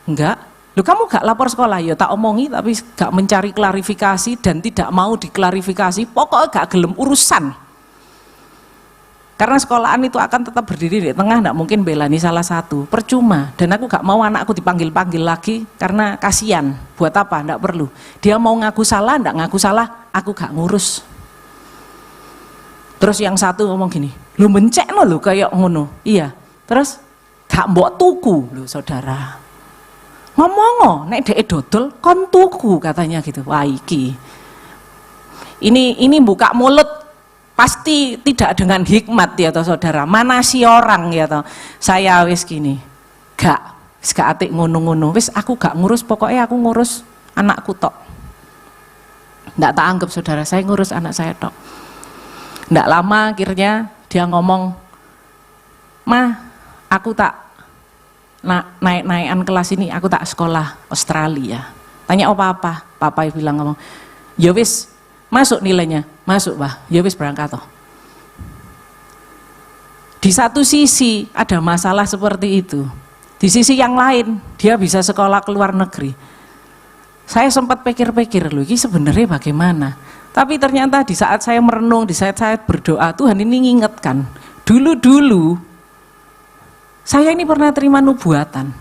Enggak, loh kamu gak lapor sekolah? Ya tak omongi tapi gak mencari klarifikasi dan tidak mau diklarifikasi, pokoknya gak gelem urusan. Karena sekolahan itu akan tetap berdiri di tengah, enggak mungkin belani salah satu, percuma. Dan aku gak mau anakku dipanggil-panggil lagi karena kasihan. Buat apa? Enggak perlu. Dia mau ngaku salah, enggak ngaku salah, aku gak ngurus. Terus yang satu ngomong gini, lu mencekno lu kayak ngono. Iya. Terus gak mbok tuku lu saudara. Ngomong nek dhek dodol kon tuku katanya gitu. Wah iki. Ini buka mulut pasti tidak dengan hikmat ya toh saudara, mana si orang ya toh. Saya wis gini, gak atik ngono-ngono, wis aku gak ngurus, pokoknya aku ngurus anakku tok. Nggak tak anggap saudara, saya ngurus anak saya tok. Nggak lama akhirnya dia ngomong, Ma, aku tak naik-naikan kelas ini, aku tak sekolah Australia. Tanya apa-apa, papa bilang ngomong, ya wis, masuk nilainya, masuk bah, ya wis berangkat toh. Di satu sisi ada masalah seperti itu, di sisi yang lain dia bisa sekolah ke luar negeri. Saya sempat pikir-pikir loh, ini sebenarnya bagaimana? Tapi ternyata di saat saya merenung, di saat saya berdoa, Tuhan ini ngingetkan, dulu saya ini pernah terima nubuatan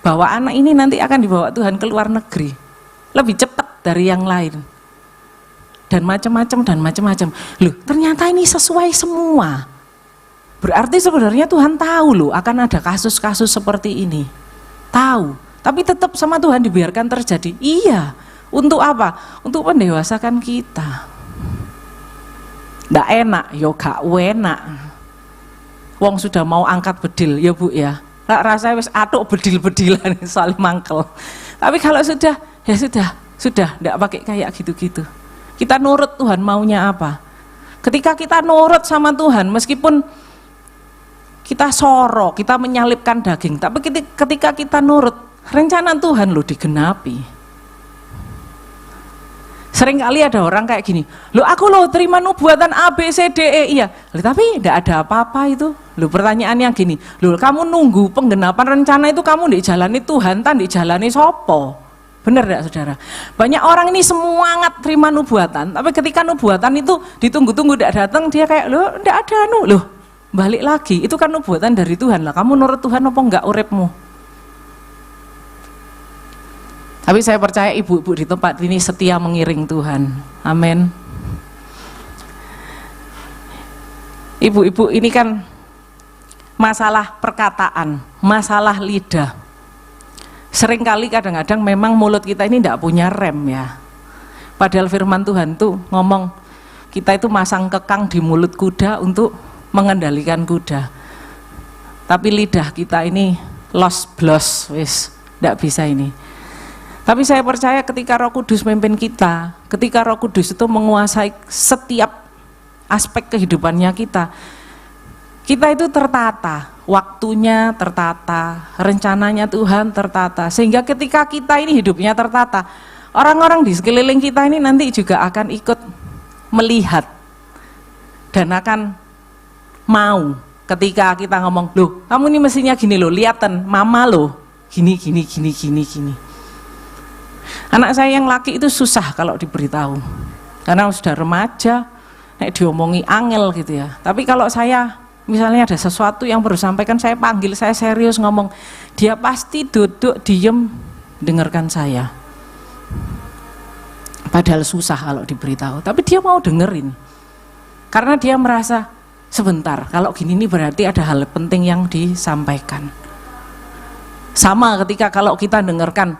bahwa anak ini nanti akan dibawa Tuhan ke luar negeri, lebih cepat dari yang lain. Dan macam-macam. Loh, ternyata ini sesuai semua. Berarti sebenarnya Tuhan tahu loh akan ada kasus-kasus seperti ini. Tahu, tapi tetap sama Tuhan dibiarkan terjadi. Iya, untuk apa? Untuk mendewasakan kita. Nggak enak, yo gak enak. Wong sudah mau angkat bedil, ya Bu ya. Rasanya wis atuk bedil-bedilan saling mangkel. Tapi kalau sudah, ya sudah, nggak pakai kayak gitu-gitu. Kita nurut Tuhan maunya apa. Ketika kita nurut sama Tuhan, meskipun kita sorok, kita menyalipkan daging, tapi ketika kita nurut, rencana Tuhan loh digenapi. Seringkali ada orang kayak gini, loh aku loh terima nubuatan A, B, C, D, E, iya. Loh, tapi enggak ada apa-apa itu. Loh pertanyaannya gini, loh kamu nunggu penggenapan rencana itu kamu dijalani Tuhan, tan dijalani sopo? Benar enggak saudara? Banyak orang ini semangat terima nubuatan, tapi ketika nubuatan itu ditunggu-tunggu enggak datang, dia kayak loh enggak ada loh balik lagi, itu kan nubuatan dari Tuhan lah, kamu nurut Tuhan apa enggak uripmu? Tapi saya percaya ibu-ibu di tempat ini setia mengiring Tuhan, amin. Ibu-ibu ini kan masalah perkataan, masalah lidah. Seringkali kadang-kadang memang mulut kita ini tidak punya rem ya. Padahal firman Tuhan tuh ngomong kita itu masang kekang di mulut kuda untuk mengendalikan kuda. Tapi lidah kita ini los blos wis Tidak bisa ini. Tapi saya percaya ketika Roh Kudus memimpin kita, ketika Roh Kudus itu menguasai setiap aspek kehidupannya kita itu tertata, waktunya tertata, rencananya Tuhan tertata, sehingga ketika kita ini hidupnya tertata, orang-orang di sekeliling kita ini nanti juga akan ikut melihat dan akan mau ketika kita ngomong, loh kamu ini mestinya gini loh, lihatan mama loh, gini. Anak saya yang laki itu susah kalau diberitahu, karena sudah remaja, nek diomongi angel gitu ya. Tapi kalau saya misalnya ada sesuatu yang perlu sampaikan, saya panggil, saya serius ngomong, dia pasti duduk diem dengarkan saya. Padahal susah kalau diberitahu, tapi dia mau dengerin, karena dia merasa sebentar, kalau gini ini berarti ada hal penting yang disampaikan. Sama ketika kalau kita dengarkan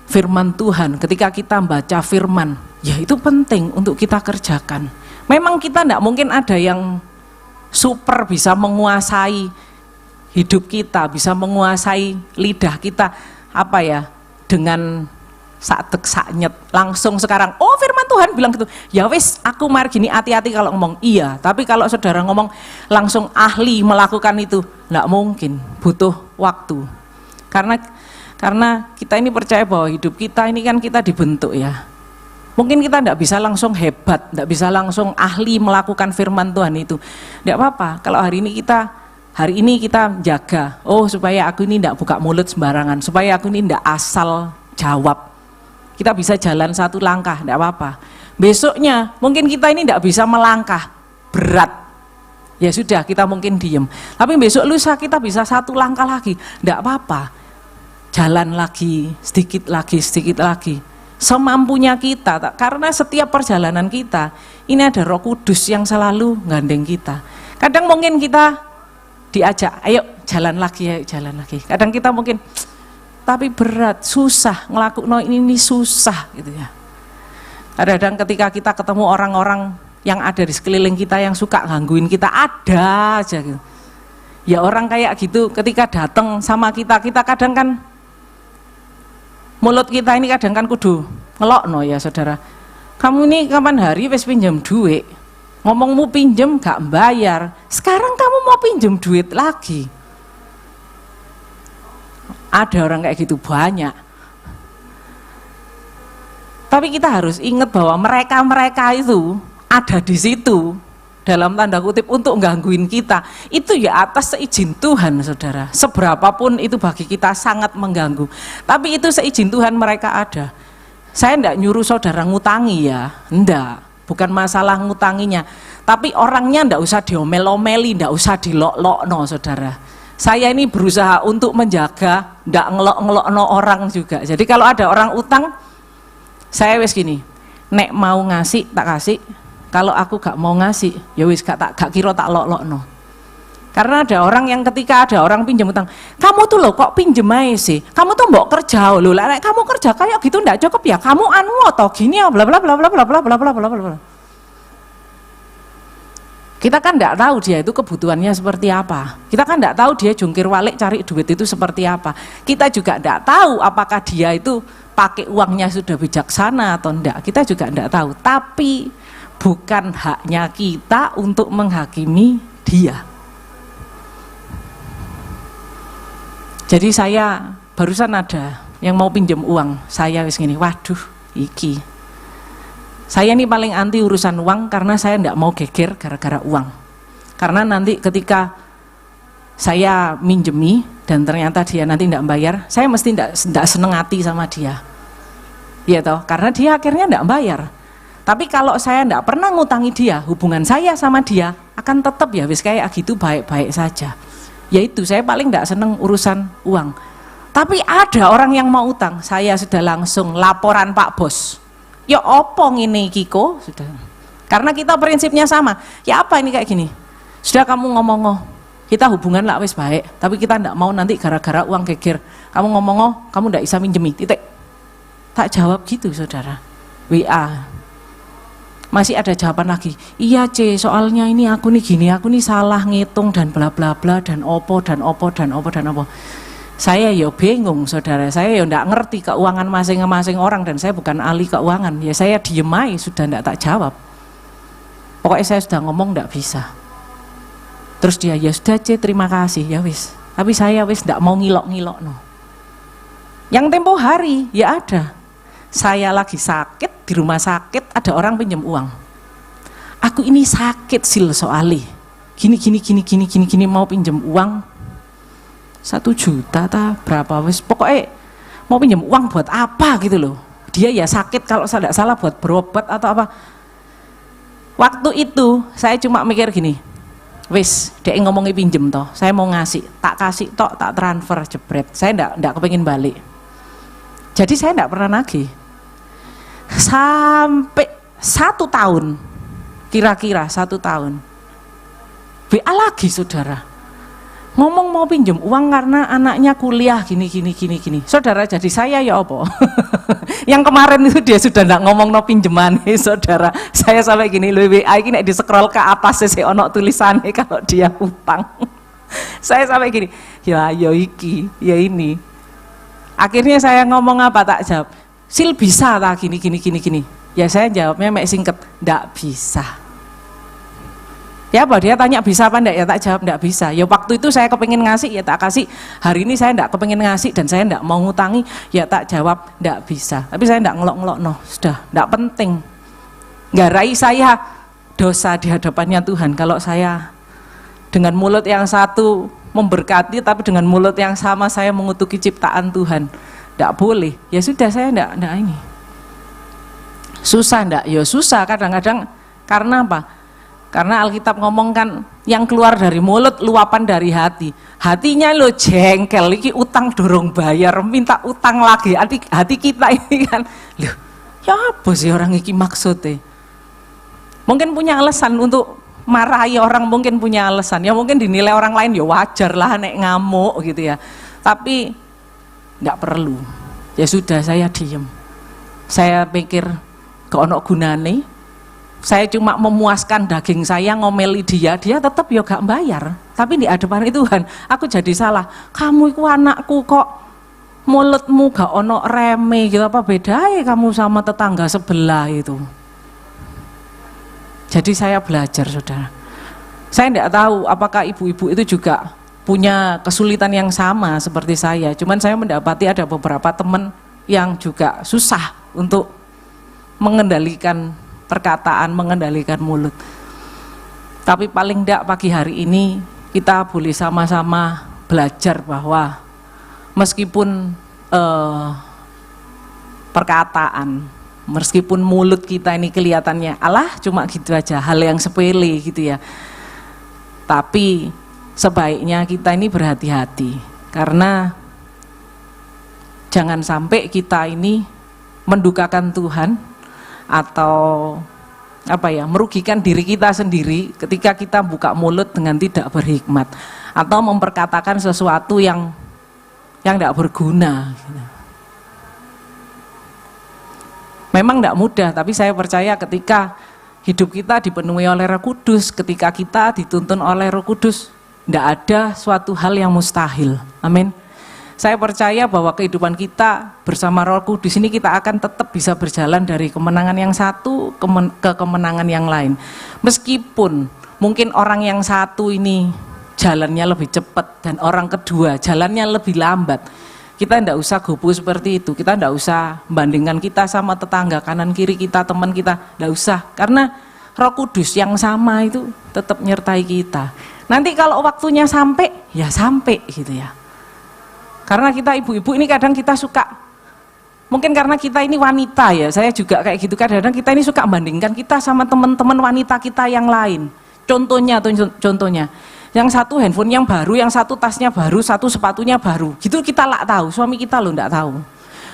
firman Tuhan, ketika kita baca firman, ya itu penting untuk kita kerjakan. Memang kita tidak mungkin ada yang super bisa menguasai hidup kita, bisa menguasai lidah kita, apa ya, dengan satek saknyet langsung sekarang, oh firman Tuhan bilang gitu, ya wis aku mari gini, hati-hati kalau ngomong, iya. Tapi kalau saudara ngomong langsung ahli melakukan itu, tidak mungkin, butuh waktu. Karena kita ini percaya bahwa hidup kita ini kan kita dibentuk ya. Mungkin kita tidak bisa langsung hebat, tidak bisa langsung ahli melakukan firman Tuhan itu. Tidak apa-apa, kalau hari ini kita jaga, oh supaya aku ini tidak buka mulut sembarangan, supaya aku ini tidak asal jawab. Kita bisa jalan satu langkah, tidak apa-apa. Besoknya mungkin kita ini tidak bisa melangkah, berat. Ya sudah, kita mungkin diem. Tapi besok lusa kita bisa satu langkah lagi, tidak apa-apa. Jalan lagi, sedikit lagi, semampunya kita, karena setiap perjalanan kita ini ada Roh Kudus yang selalu gandeng kita. Kadang mungkin kita diajak, ayo jalan lagi. Kadang kita mungkin, tapi berat, susah, ngelakuin ini susah gitu ya. Kadang-kadang ketika kita ketemu orang-orang yang ada di sekeliling kita yang suka gangguin kita, ada aja gitu. Ya orang kayak gitu ketika datang sama kita kadang kan mulut kita ini kadang kan kudu ngelokno ya saudara. Kamu ini kapan hari wis pinjam duit, ngomongmu pinjam gak bayar, sekarang kamu mau pinjam duit lagi. Ada orang kayak gitu banyak. Tapi kita harus ingat bahwa mereka itu ada di situ dalam tanda kutip untuk gangguin kita. Itu ya atas seizin Tuhan saudara. Seberapapun itu bagi kita sangat mengganggu. Tapi itu seizin Tuhan mereka ada. Saya enggak nyuruh saudara ngutangi ya, enggak. Bukan masalah ngutanginya. Tapi orangnya enggak usah diomel-omeli, enggak usah dilok-lokno saudara. Saya ini berusaha untuk menjaga, enggak ngelok-ngelokno orang juga. Jadi kalau ada orang utang, saya wis gini, nek mau ngasih tak kasih. Kalau aku gak mau ngasih, ya wis gak kira tak lok-lokno. Karena ada orang yang ketika ada orang pinjam utang, kamu tuh loh kok pinjem aja sih, kamu tuh mbok kerja loh, lah kamu kerja kayak gitu ndak cukup ya, kamu anu atau gini ya bla bla bla bla bla bla bla bla bla bla. Kita kan ndak tahu dia itu kebutuhannya seperti apa. Kita kan ndak tahu dia jungkir balik cari duit itu seperti apa. Kita juga ndak tahu apakah dia itu pakai uangnya sudah bijaksana atau ndak. Kita juga ndak tahu. Tapi bukan haknya kita untuk menghakimi dia. Jadi saya barusan ada yang mau pinjam uang, saya wis gini, waduh iki. Saya ini paling anti urusan uang karena saya tidak mau geger gara-gara uang. Karena nanti ketika saya minjemi dan ternyata dia nanti tidak bayar, saya mesti tidak seneng hati sama dia. Iya toh, karena dia akhirnya tidak bayar. Tapi kalau saya tidak pernah ngutangi dia, hubungan saya sama dia akan tetap ya wis kayak gitu baik-baik saja. Yaitu saya paling tidak seneng urusan uang. Tapi ada orang yang mau utang, saya sudah langsung laporan Pak Bos. Ya opo ngene iki kok sudah. Karena kita prinsipnya sama. Ya apa ini kayak gini? Sudah kamu ngomong kita hubungan lah wis baik, tapi kita tidak mau nanti gara-gara uang geger. Kamu ngomong kamu tidak bisa minjemi. Titik. Tak jawab gitu saudara. WA. Masih ada jawaban lagi, iya C, soalnya ini aku nih gini, aku nih salah ngitung dan bla bla bla dan opo. Saya ya bingung saudara, saya ya enggak ngerti keuangan masing-masing orang dan saya bukan ahli keuangan. Ya saya diem aja, sudah enggak tak jawab. Pokoknya saya sudah ngomong enggak bisa. Terus dia, ya sudah C, terima kasih, ya wis. Tapi saya wis enggak mau ngilok-ngilok no. Yang tempo hari ya ada. Saya lagi sakit di rumah sakit, ada orang pinjam uang. Aku ini sakit sil soalnya. Gini mau pinjam uang 1 juta ta berapa wis, pokoknya mau pinjam uang buat apa gitu loh. Dia ya sakit kalau saya tidak salah buat berobat atau apa. Waktu itu saya cuma mikir gini, wis dia ngomongin pinjem toh, saya mau ngasih, tak kasih toh, tak transfer jebret. Saya enggak kepengin balik. Jadi saya enggak pernah nagih. Sampai 1 tahun, kira-kira 1 tahun. WA lagi saudara. Ngomong mau pinjam uang karena anaknya kuliah gini. Saudara, jadi saya ya apa? Yang kemarin itu dia sudah enggak ngomong no pinjeman, saudara. Saya sampai gini, WA ini di scroll ke atas saya ono tulisannya kalau dia utang. Saya sampai gini, ya iki, ya ini. Akhirnya saya ngomong apa tak jawab. Sil bisa tak gini. Ya saya jawabnya mek singkat, enggak bisa. Ya apa dia tanya bisa apa enggak, ya tak jawab enggak bisa. Ya waktu itu saya kepengen ngasih ya tak kasih. Hari ini saya enggak kepengen ngasih dan saya enggak mau ngutangi, ya tak jawab enggak bisa. Tapi saya enggak ngelok-ngelok no, sudah enggak penting. Nggarai saya dosa di hadapannya Tuhan kalau saya dengan mulut yang satu memberkati tapi dengan mulut yang sama saya mengutuki ciptaan Tuhan. Enggak boleh. Ya sudah, saya enggak ini. Susah enggak? Ya susah kadang-kadang. Karena apa? Karena Alkitab ngomong kan yang keluar dari mulut luapan dari hati. Hatinya lo jengkel, iki utang dorong bayar, minta utang lagi. Hati kita ini kan, loh, ya apa sih orang iki maksudnya? Mungkin punya alasan untuk marahi orang, mungkin punya alasan. Ya mungkin dinilai orang lain ya wajar lah nek ngamuk gitu ya. Tapi nggak perlu. Ya sudah, saya diem. Saya pikir gak ono gunane. Saya cuma memuaskan daging saya, ngomeli dia tetap ya gak bayar. Tapi di hadapan Tuhan, aku jadi salah. Kamu itu anakku kok mulutmu gak ono reme gitu, apa bedanya kamu sama tetangga sebelah itu. Jadi saya belajar saudara. Saya tidak tahu apakah ibu-ibu itu juga punya kesulitan yang sama seperti saya. Cuman saya mendapati ada beberapa teman yang juga susah untuk mengendalikan perkataan, mengendalikan mulut. Tapi paling tidak pagi hari ini kita boleh sama-sama belajar bahwa meskipun perkataan, meskipun mulut kita ini kelihatannya alah cuma gitu aja, hal yang sepele gitu ya. Tapi sebaiknya kita ini berhati-hati karena jangan sampai kita ini mendukakan Tuhan atau apa ya, merugikan diri kita sendiri ketika kita buka mulut dengan tidak berhikmat atau memperkatakan sesuatu yang tidak berguna. Memang tidak mudah, tapi saya percaya ketika hidup kita dipenuhi oleh Roh Kudus, ketika kita dituntun oleh Roh Kudus, tidak ada suatu hal yang mustahil. Amin. Saya percaya bahwa kehidupan kita bersama Roh Kudus ini kita akan tetap bisa berjalan dari kemenangan yang satu ke kemenangan yang lain. Meskipun mungkin orang yang satu ini jalannya lebih cepat dan orang kedua jalannya lebih lambat. Kita tidak usah gopo seperti itu, kita tidak usah bandingkan kita sama tetangga, kanan kiri kita, teman kita, tidak usah. Karena Roh Kudus yang sama itu tetap nyertai kita. Nanti kalau waktunya sampai, ya sampai gitu ya. Karena kita ibu-ibu ini kadang kita suka, mungkin karena kita ini wanita ya, saya juga kayak gitu, kadang-kadang kita ini suka membandingkan kita sama teman-teman wanita kita yang lain. Contohnya, yang satu handphone yang baru, yang satu tasnya baru, satu sepatunya baru, gitu kita lah tahu, suami kita lo ndak tahu.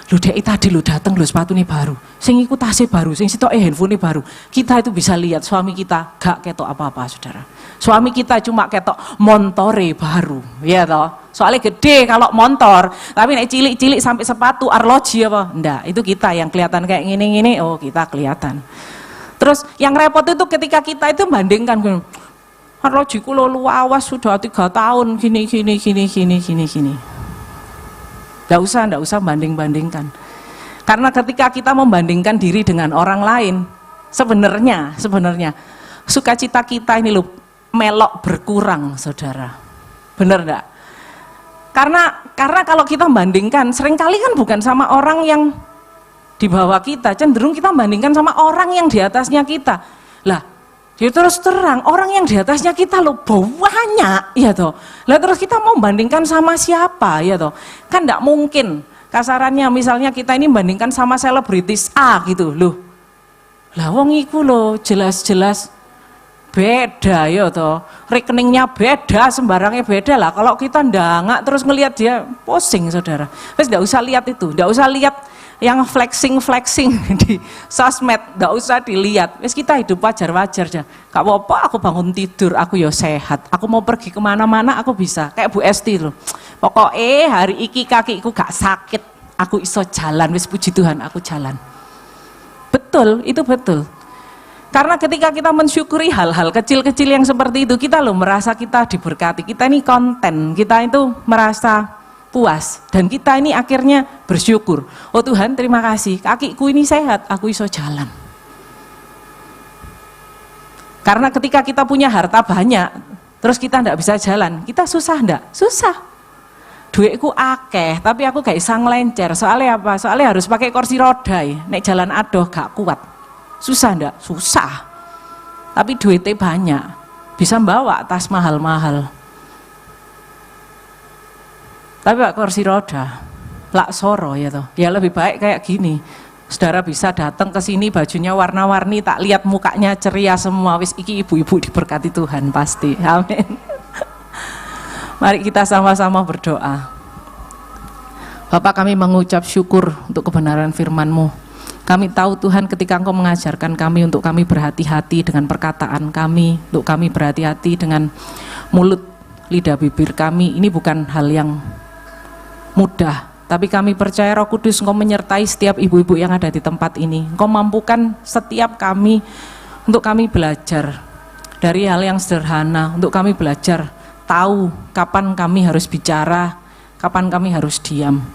Lo dek tadi lo datang lo sepatunya baru, sing iku tasnya baru, sing sitok handphone baru. Kita itu bisa lihat suami kita gak ketok apa-apa saudara. Suami kita cuma ketok montore baru, ya toh. Soalnya gede kalau motor, tapi nek cilik-cilik sampai sepatu arloji apa? Ndak, itu kita yang kelihatan kayak gini-gini, oh kita kelihatan. Terus yang repot itu ketika kita itu bandingkan, arlojiku lo awas sudah 3 tahun gini. Nggak usah banding-bandingkan. Karena ketika kita membandingkan diri dengan orang lain, sebenarnya sukacita kita ini loh melok berkurang, saudara. Bener enggak? Karena kalau kita bandingkan, seringkali kan bukan sama orang yang di bawah kita, cenderung kita bandingkan sama orang yang di atasnya kita. Lah, dia terus terang, orang yang di atasnya kita loh banyak, ya toh. Lah terus kita mau bandingkan sama siapa, ya toh? Kan enggak mungkin. Kasarannya misalnya kita ini bandingkan sama selebritis A gitu loh. Lah wong iku loh jelas-jelas beda ya toh. Rekeningnya beda, sembarangnya beda lah. Kalau kita ndangak terus ngelihat dia pusing, saudara. Wes ndak usah lihat itu, ndak usah lihat yang flexing di sosmed, ndak usah dilihat. Wes kita hidup wajar-wajar aja. Gak apa-apa aku bangun tidur, aku ya sehat. Aku mau pergi kemana-mana aku bisa. Kayak Bu Esti loh. Pokoknya hari iki kakiku gak sakit, aku iso jalan, wis puji Tuhan aku jalan. Betul, itu betul. Karena ketika kita mensyukuri hal-hal kecil-kecil yang seperti itu, kita loh merasa kita diberkati, kita ini konten, kita itu merasa puas, dan kita ini akhirnya bersyukur. Oh Tuhan terima kasih, kakiku ini sehat, aku iso jalan. Karena ketika kita punya harta banyak, terus kita ndak bisa jalan, kita susah ndak? Susah. Duitku akeh, tapi aku gak bisa ngelencer. Soalnya apa? Soalnya harus pakai kursi roda ya. Nek jalan adoh gak kuat. Susah ndak? Susah. Tapi duitnya banyak. Bisa bawa tas mahal-mahal. Tapi pakai kursi roda, lak soro ya toh. Ya lebih baik kayak gini. Saudara bisa datang ke sini bajunya warna-warni, tak lihat mukanya ceria semua. Wis iki ibu-ibu diberkati Tuhan pasti. Amin. Mari kita sama-sama berdoa. Bapak, kami mengucap syukur untuk kebenaran firman-Mu. Kami tahu Tuhan ketika Engkau mengajarkan kami untuk kami berhati-hati dengan perkataan kami, untuk kami berhati-hati dengan mulut, lidah, bibir kami. Ini bukan hal yang mudah, tapi kami percaya Roh Kudus Engkau menyertai setiap ibu-ibu yang ada di tempat ini. Engkau mampukan setiap kami untuk kami belajar dari hal yang sederhana, untuk kami belajar tahu kapan kami harus bicara, kapan kami harus diam,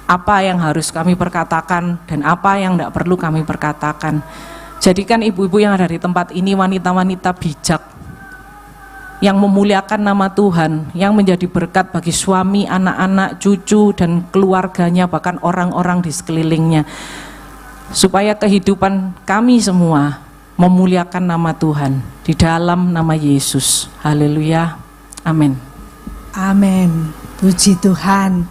apa yang harus kami perkatakan dan apa yang tidak perlu kami perkatakan. Jadikan ibu-ibu yang ada di tempat ini wanita-wanita bijak yang memuliakan nama Tuhan, yang menjadi berkat bagi suami, anak-anak, cucu dan keluarganya, bahkan orang-orang di sekelilingnya, supaya kehidupan kami semua memuliakan nama Tuhan di dalam nama Yesus. Haleluya. Amin. Amin. Puji Tuhan.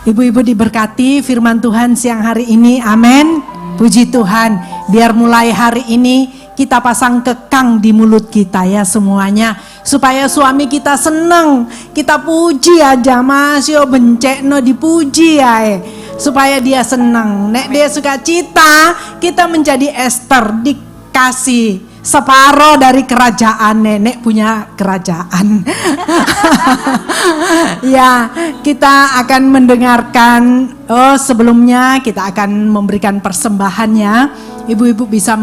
Ibu-ibu diberkati firman Tuhan siang hari ini. Amin. Puji Tuhan. Biar mulai hari ini kita pasang kekang di mulut kita ya semuanya, supaya suami kita seneng. Kita puji aja Mas, yo bencekno dipuji ya, supaya dia seneng. Nek dia suka cita, kita menjadi Esther, dikasih separuh dari kerajaan. Nenek punya kerajaan. Ya, kita akan mendengarkan. Sebelumnya kita akan memberikan persembahannya. Ibu-ibu bisa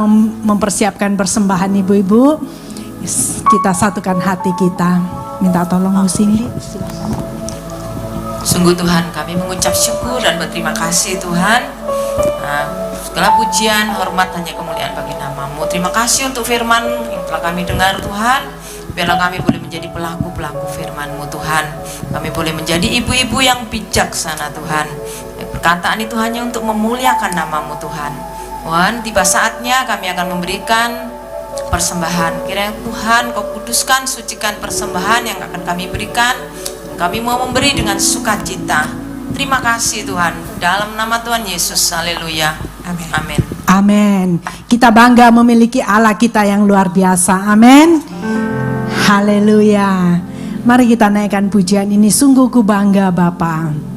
mempersiapkan persembahan ibu-ibu. Kita satukan hati kita. Minta tolong Bu Cindy. Sungguh Tuhan, kami mengucap syukur dan berterima kasih Tuhan. Segala pujian, hormat, hanya kemuliaan bagi nama-Mu. Terima kasih untuk firman yang telah kami dengar Tuhan. Biarlah kami boleh menjadi pelaku-pelaku firman-Mu Tuhan. Kami boleh menjadi ibu-ibu yang bijaksana Tuhan. Perkataan itu hanya untuk memuliakan nama-Mu Tuhan. Tuhan, tiba saatnya kami akan memberikan persembahan. Kiranya Tuhan Kau kuduskan, sucikan persembahan yang akan kami berikan. Kami mau memberi dengan sukacita. Terima kasih Tuhan. Dalam nama Tuhan Yesus. Haleluya. Amin. Amin. Amin. Kita bangga memiliki Allah kita yang luar biasa. Amin. Haleluya. Mari kita naikkan pujian ini. Sungguh ku bangga Bapa.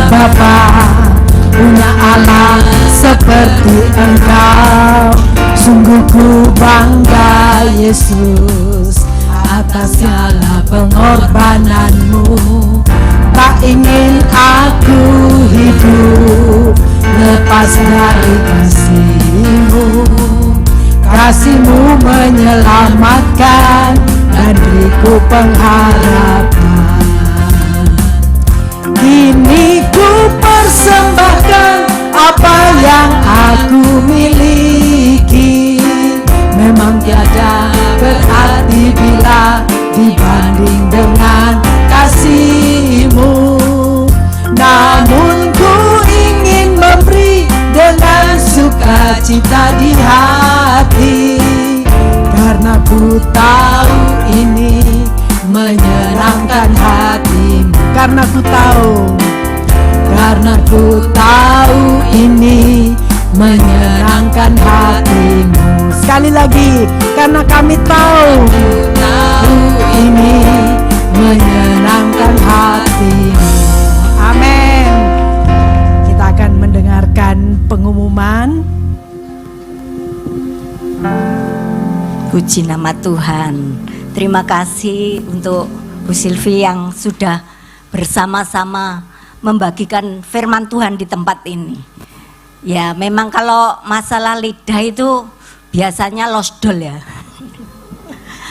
Bapa punya Allah seperti Engkau. Yesus, atas segala pengorbananmu. Tak ingin aku hidup lepas dari kasih-Mu. Kasih-Mu menyelamatkan dan beriku pengharapan. Kini ku persembahkan apa yang aku miliki. Memang tiada berarti bila dibanding dengan kasih-Mu. Namun ku ingin memberi dengan sukacita di hati, karena ku tahu ini menyenangkan hati-Mu. Karena ku tahu ini menyenangkan hati-Mu. Sekali lagi, karena kami tahu ini menyenangkan hati-Mu. Amin. Kita akan mendengarkan pengumuman. Puji nama Tuhan. Terima kasih untuk Bu Silvi yang sudah bersama-sama membagikan firman Tuhan di tempat ini. Ya, memang kalau masalah lidah itu biasanya losdol ya.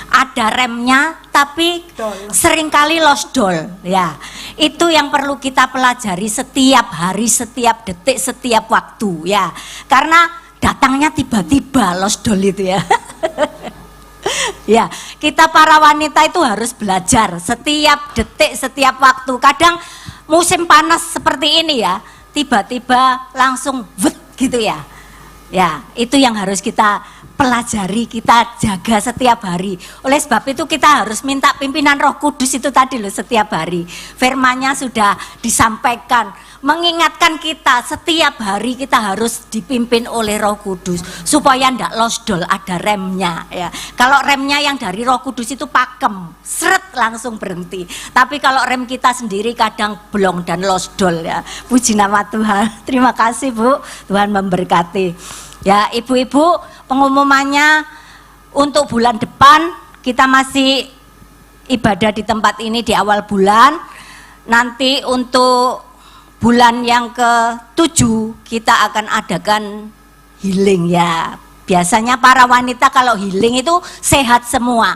Ada remnya tapi seringkali losdol ya. Itu yang perlu kita pelajari setiap hari, setiap detik, setiap waktu ya. Karena datangnya tiba-tiba losdol itu ya. Ya, kita para wanita itu harus belajar setiap detik, setiap waktu. Kadang musim panas seperti ini ya, tiba-tiba langsung gitu ya. Ya, itu yang harus kita pelajari, kita jaga setiap hari. Oleh sebab itu kita harus minta pimpinan Roh Kudus itu tadi loh setiap hari. Firman-Nya sudah disampaikan, mengingatkan kita setiap hari kita harus dipimpin oleh Roh Kudus supaya ndak losdol, ada remnya ya. Kalau remnya yang dari Roh Kudus itu pakem, seret langsung berhenti. Tapi kalau rem kita sendiri kadang blong dan losdol ya. Puji nama Tuhan. Terima kasih Bu, Tuhan memberkati. Ya, ibu-ibu, pengumumannya untuk bulan depan kita masih ibadah di tempat ini di awal bulan. Nanti untuk bulan yang ke-7 kita akan adakan healing ya. Biasanya para wanita kalau healing itu sehat semua.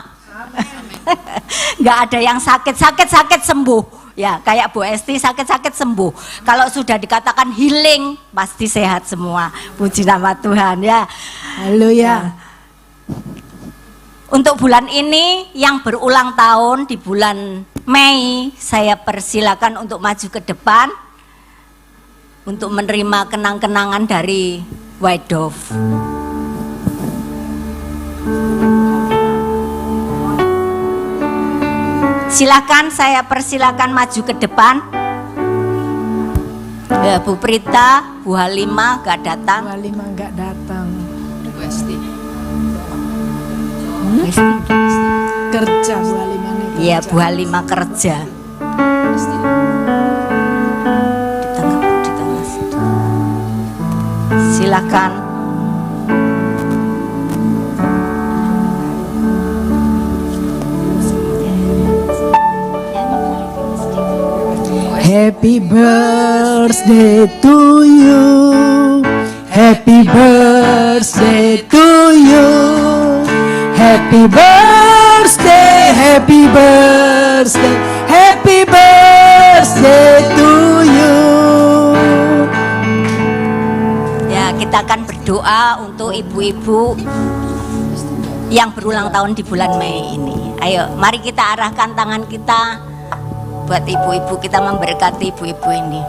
Nggak ada yang sakit sembuh. Ya, kayak Bu Esti sakit-sakit sembuh. Kalau sudah dikatakan healing, pasti sehat semua. Puji nama Tuhan ya. Haleluya. Ya. Untuk bulan ini yang berulang tahun di bulan Mei, saya persilakan untuk maju ke depan untuk menerima kenang-kenangan dari White Dove. Silakan, saya persilakan maju ke depan. Ya, Bu Prita, Bu Halimah gak datang. Bu Halimah gak datang. Bu Esti. Kerja Bu Halimah nih. Iya, Bu Halimah kerja. Di tengah situ. Silakan. Happy birthday to you. Happy birthday to you. Happy birthday, happy birthday, happy birthday to you. Ya, kita akan berdoa untuk ibu-ibu yang berulang tahun di bulan Mei ini. Ayo, mari kita arahkan tangan kita buat ibu-ibu, kita memberkati ibu-ibu ini.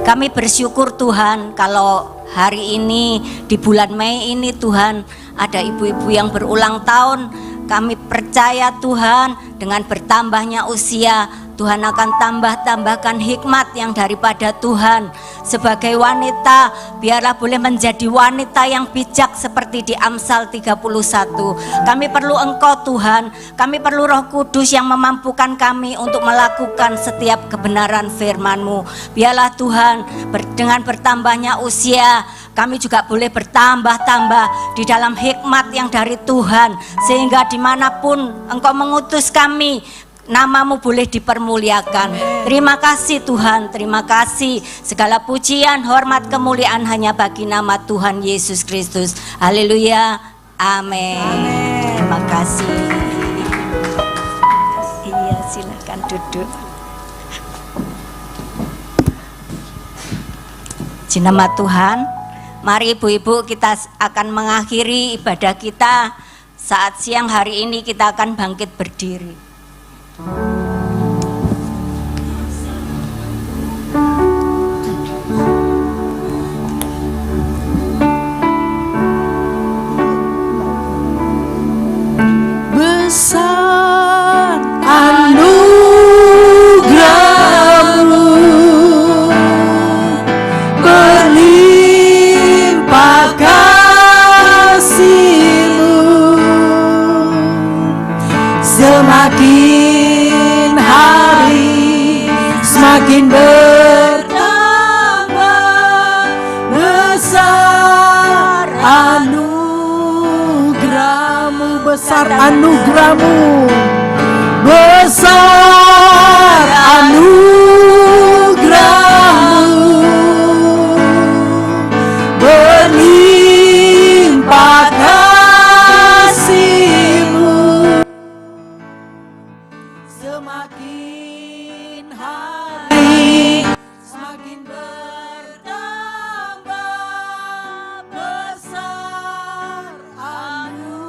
Kami bersyukur Tuhan kalau hari ini di bulan Mei ini Tuhan ada ibu-ibu yang berulang tahun. Kami percaya Tuhan dengan bertambahnya usia Tuhan akan tambahkan hikmat yang daripada Tuhan. Sebagai wanita, biarlah boleh menjadi wanita yang bijak seperti di Amsal 31. Kami perlu Engkau Tuhan, kami perlu Roh Kudus yang memampukan kami untuk melakukan setiap kebenaran firman-Mu. Biarlah Tuhan dengan bertambahnya usia, kami juga boleh bertambah-tambah di dalam hikmat yang dari Tuhan, sehingga dimanapun Engkau mengutus kami, Namamu boleh dipermuliakan. Terima kasih Tuhan, terima kasih. Segala pujian, hormat, kemuliaan hanya bagi nama Tuhan Yesus Kristus. Haleluya, amin. Terima kasih. Iya, silakan duduk. Di nama Tuhan, mari ibu-ibu kita akan mengakhiri ibadah kita. Saat siang hari ini kita akan bangkit berdiri. Besar anugerah-Mu, berlimpah kasih-Mu, semakin hari semakin bertambah. Besar anugerah-Mu, besar anugerah-Mu, besar anugerah-Mu, berlimpah kasih-Mu, semakin hari semakin bertambah. Besar anugerah-Mu,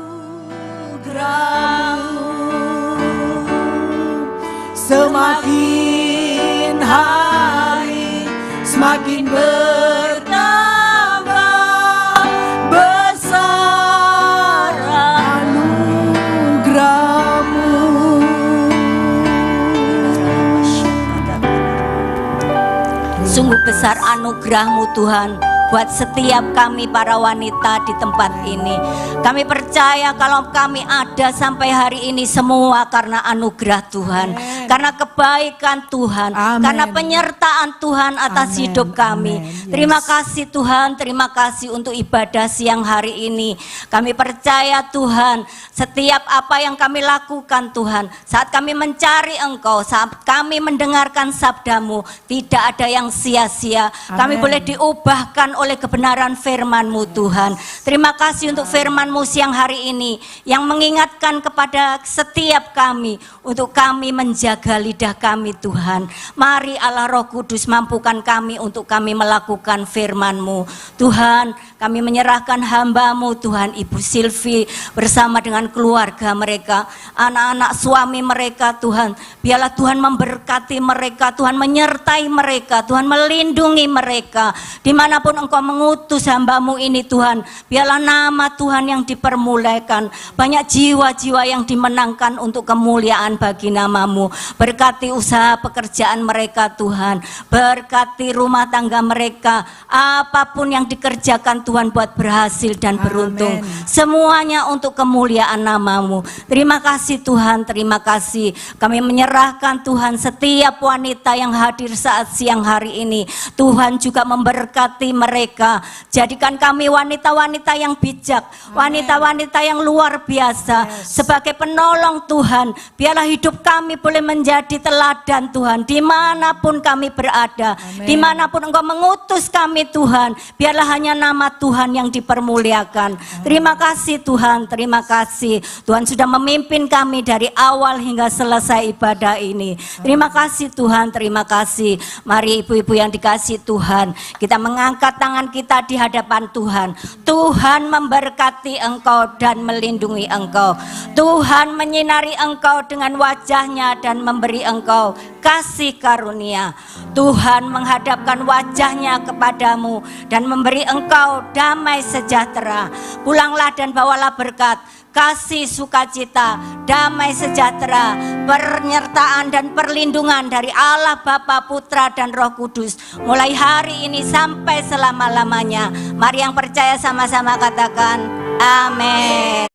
semakin hari semakin bertambah. Besar anugerah-Mu. Sungguh besar anugerah-Mu Tuhan buat setiap kami para wanita di tempat ini. Kami percaya kalau kami ada sampai hari ini semua karena anugerah Tuhan, karena kebaikan Tuhan, Amen. karena penyertaan Tuhan atas Amen. hidup kami. Amen. Yes. Terima kasih Tuhan, terima kasih untuk ibadah siang hari ini. Kami percaya Tuhan, setiap apa yang kami lakukan Tuhan, saat kami mencari Engkau, saat kami mendengarkan sabda-Mu, tidak ada yang sia-sia. Kami Amen. boleh diubahkan oleh kebenaran firman-Mu Tuhan. Terima kasih untuk firman-Mu siang hari ini yang mengingatkan kepada setiap kami untuk kami menjaga lidah kami Tuhan. Mari Allah Roh Kudus mampukan kami untuk kami melakukan firman-Mu Tuhan. Kami menyerahkan hamba-Mu Tuhan, Ibu Silvi bersama dengan keluarga mereka, anak-anak suami mereka Tuhan. Biarlah Tuhan memberkati mereka, Tuhan menyertai mereka, Tuhan melindungi mereka. Dimanapun Engkau mengutus hamba-Mu ini Tuhan, biarlah nama Tuhan yang dipermuliakan, banyak jiwa-jiwa yang dimenangkan untuk kemuliaan bagi nama-Mu. Berkati usaha pekerjaan mereka Tuhan, berkati rumah tangga mereka, apapun yang dikerjakan Tuhan buat berhasil dan beruntung. Amen. Semuanya untuk kemuliaan nama-Mu. Terima kasih Tuhan, terima kasih. Kami menyerahkan Tuhan setiap wanita yang hadir saat siang hari ini. Tuhan juga memberkati mereka. Jadikan kami wanita-wanita yang bijak, wanita-wanita yang luar biasa. Sebagai penolong Tuhan, biarlah hidup kami boleh menjadi teladan Tuhan. Dimanapun kami berada, dimanapun Engkau mengutus kami Tuhan, biarlah hanya nama Tuhan yang dipermuliakan. Terima kasih Tuhan, terima kasih. Tuhan sudah memimpin kami dari awal hingga selesai ibadah ini. Terima kasih Tuhan, terima kasih. Mari ibu-ibu yang dikasih Tuhan, kita mengangkat tangan kita di hadapan Tuhan. Tuhan memberkati engkau dan melindungi engkau. Tuhan menyinari engkau dengan wajahnya dan memberi engkau kasih karunia. Tuhan menghadapkan wajahnya kepadamu dan memberi engkau damai sejahtera. Pulanglah dan bawalah berkat, kasih, sukacita, damai sejahtera, penyertaan dan perlindungan dari Allah Bapa, Putra dan Roh Kudus mulai hari ini sampai selama-lamanya. Mari yang percaya sama-sama katakan amin.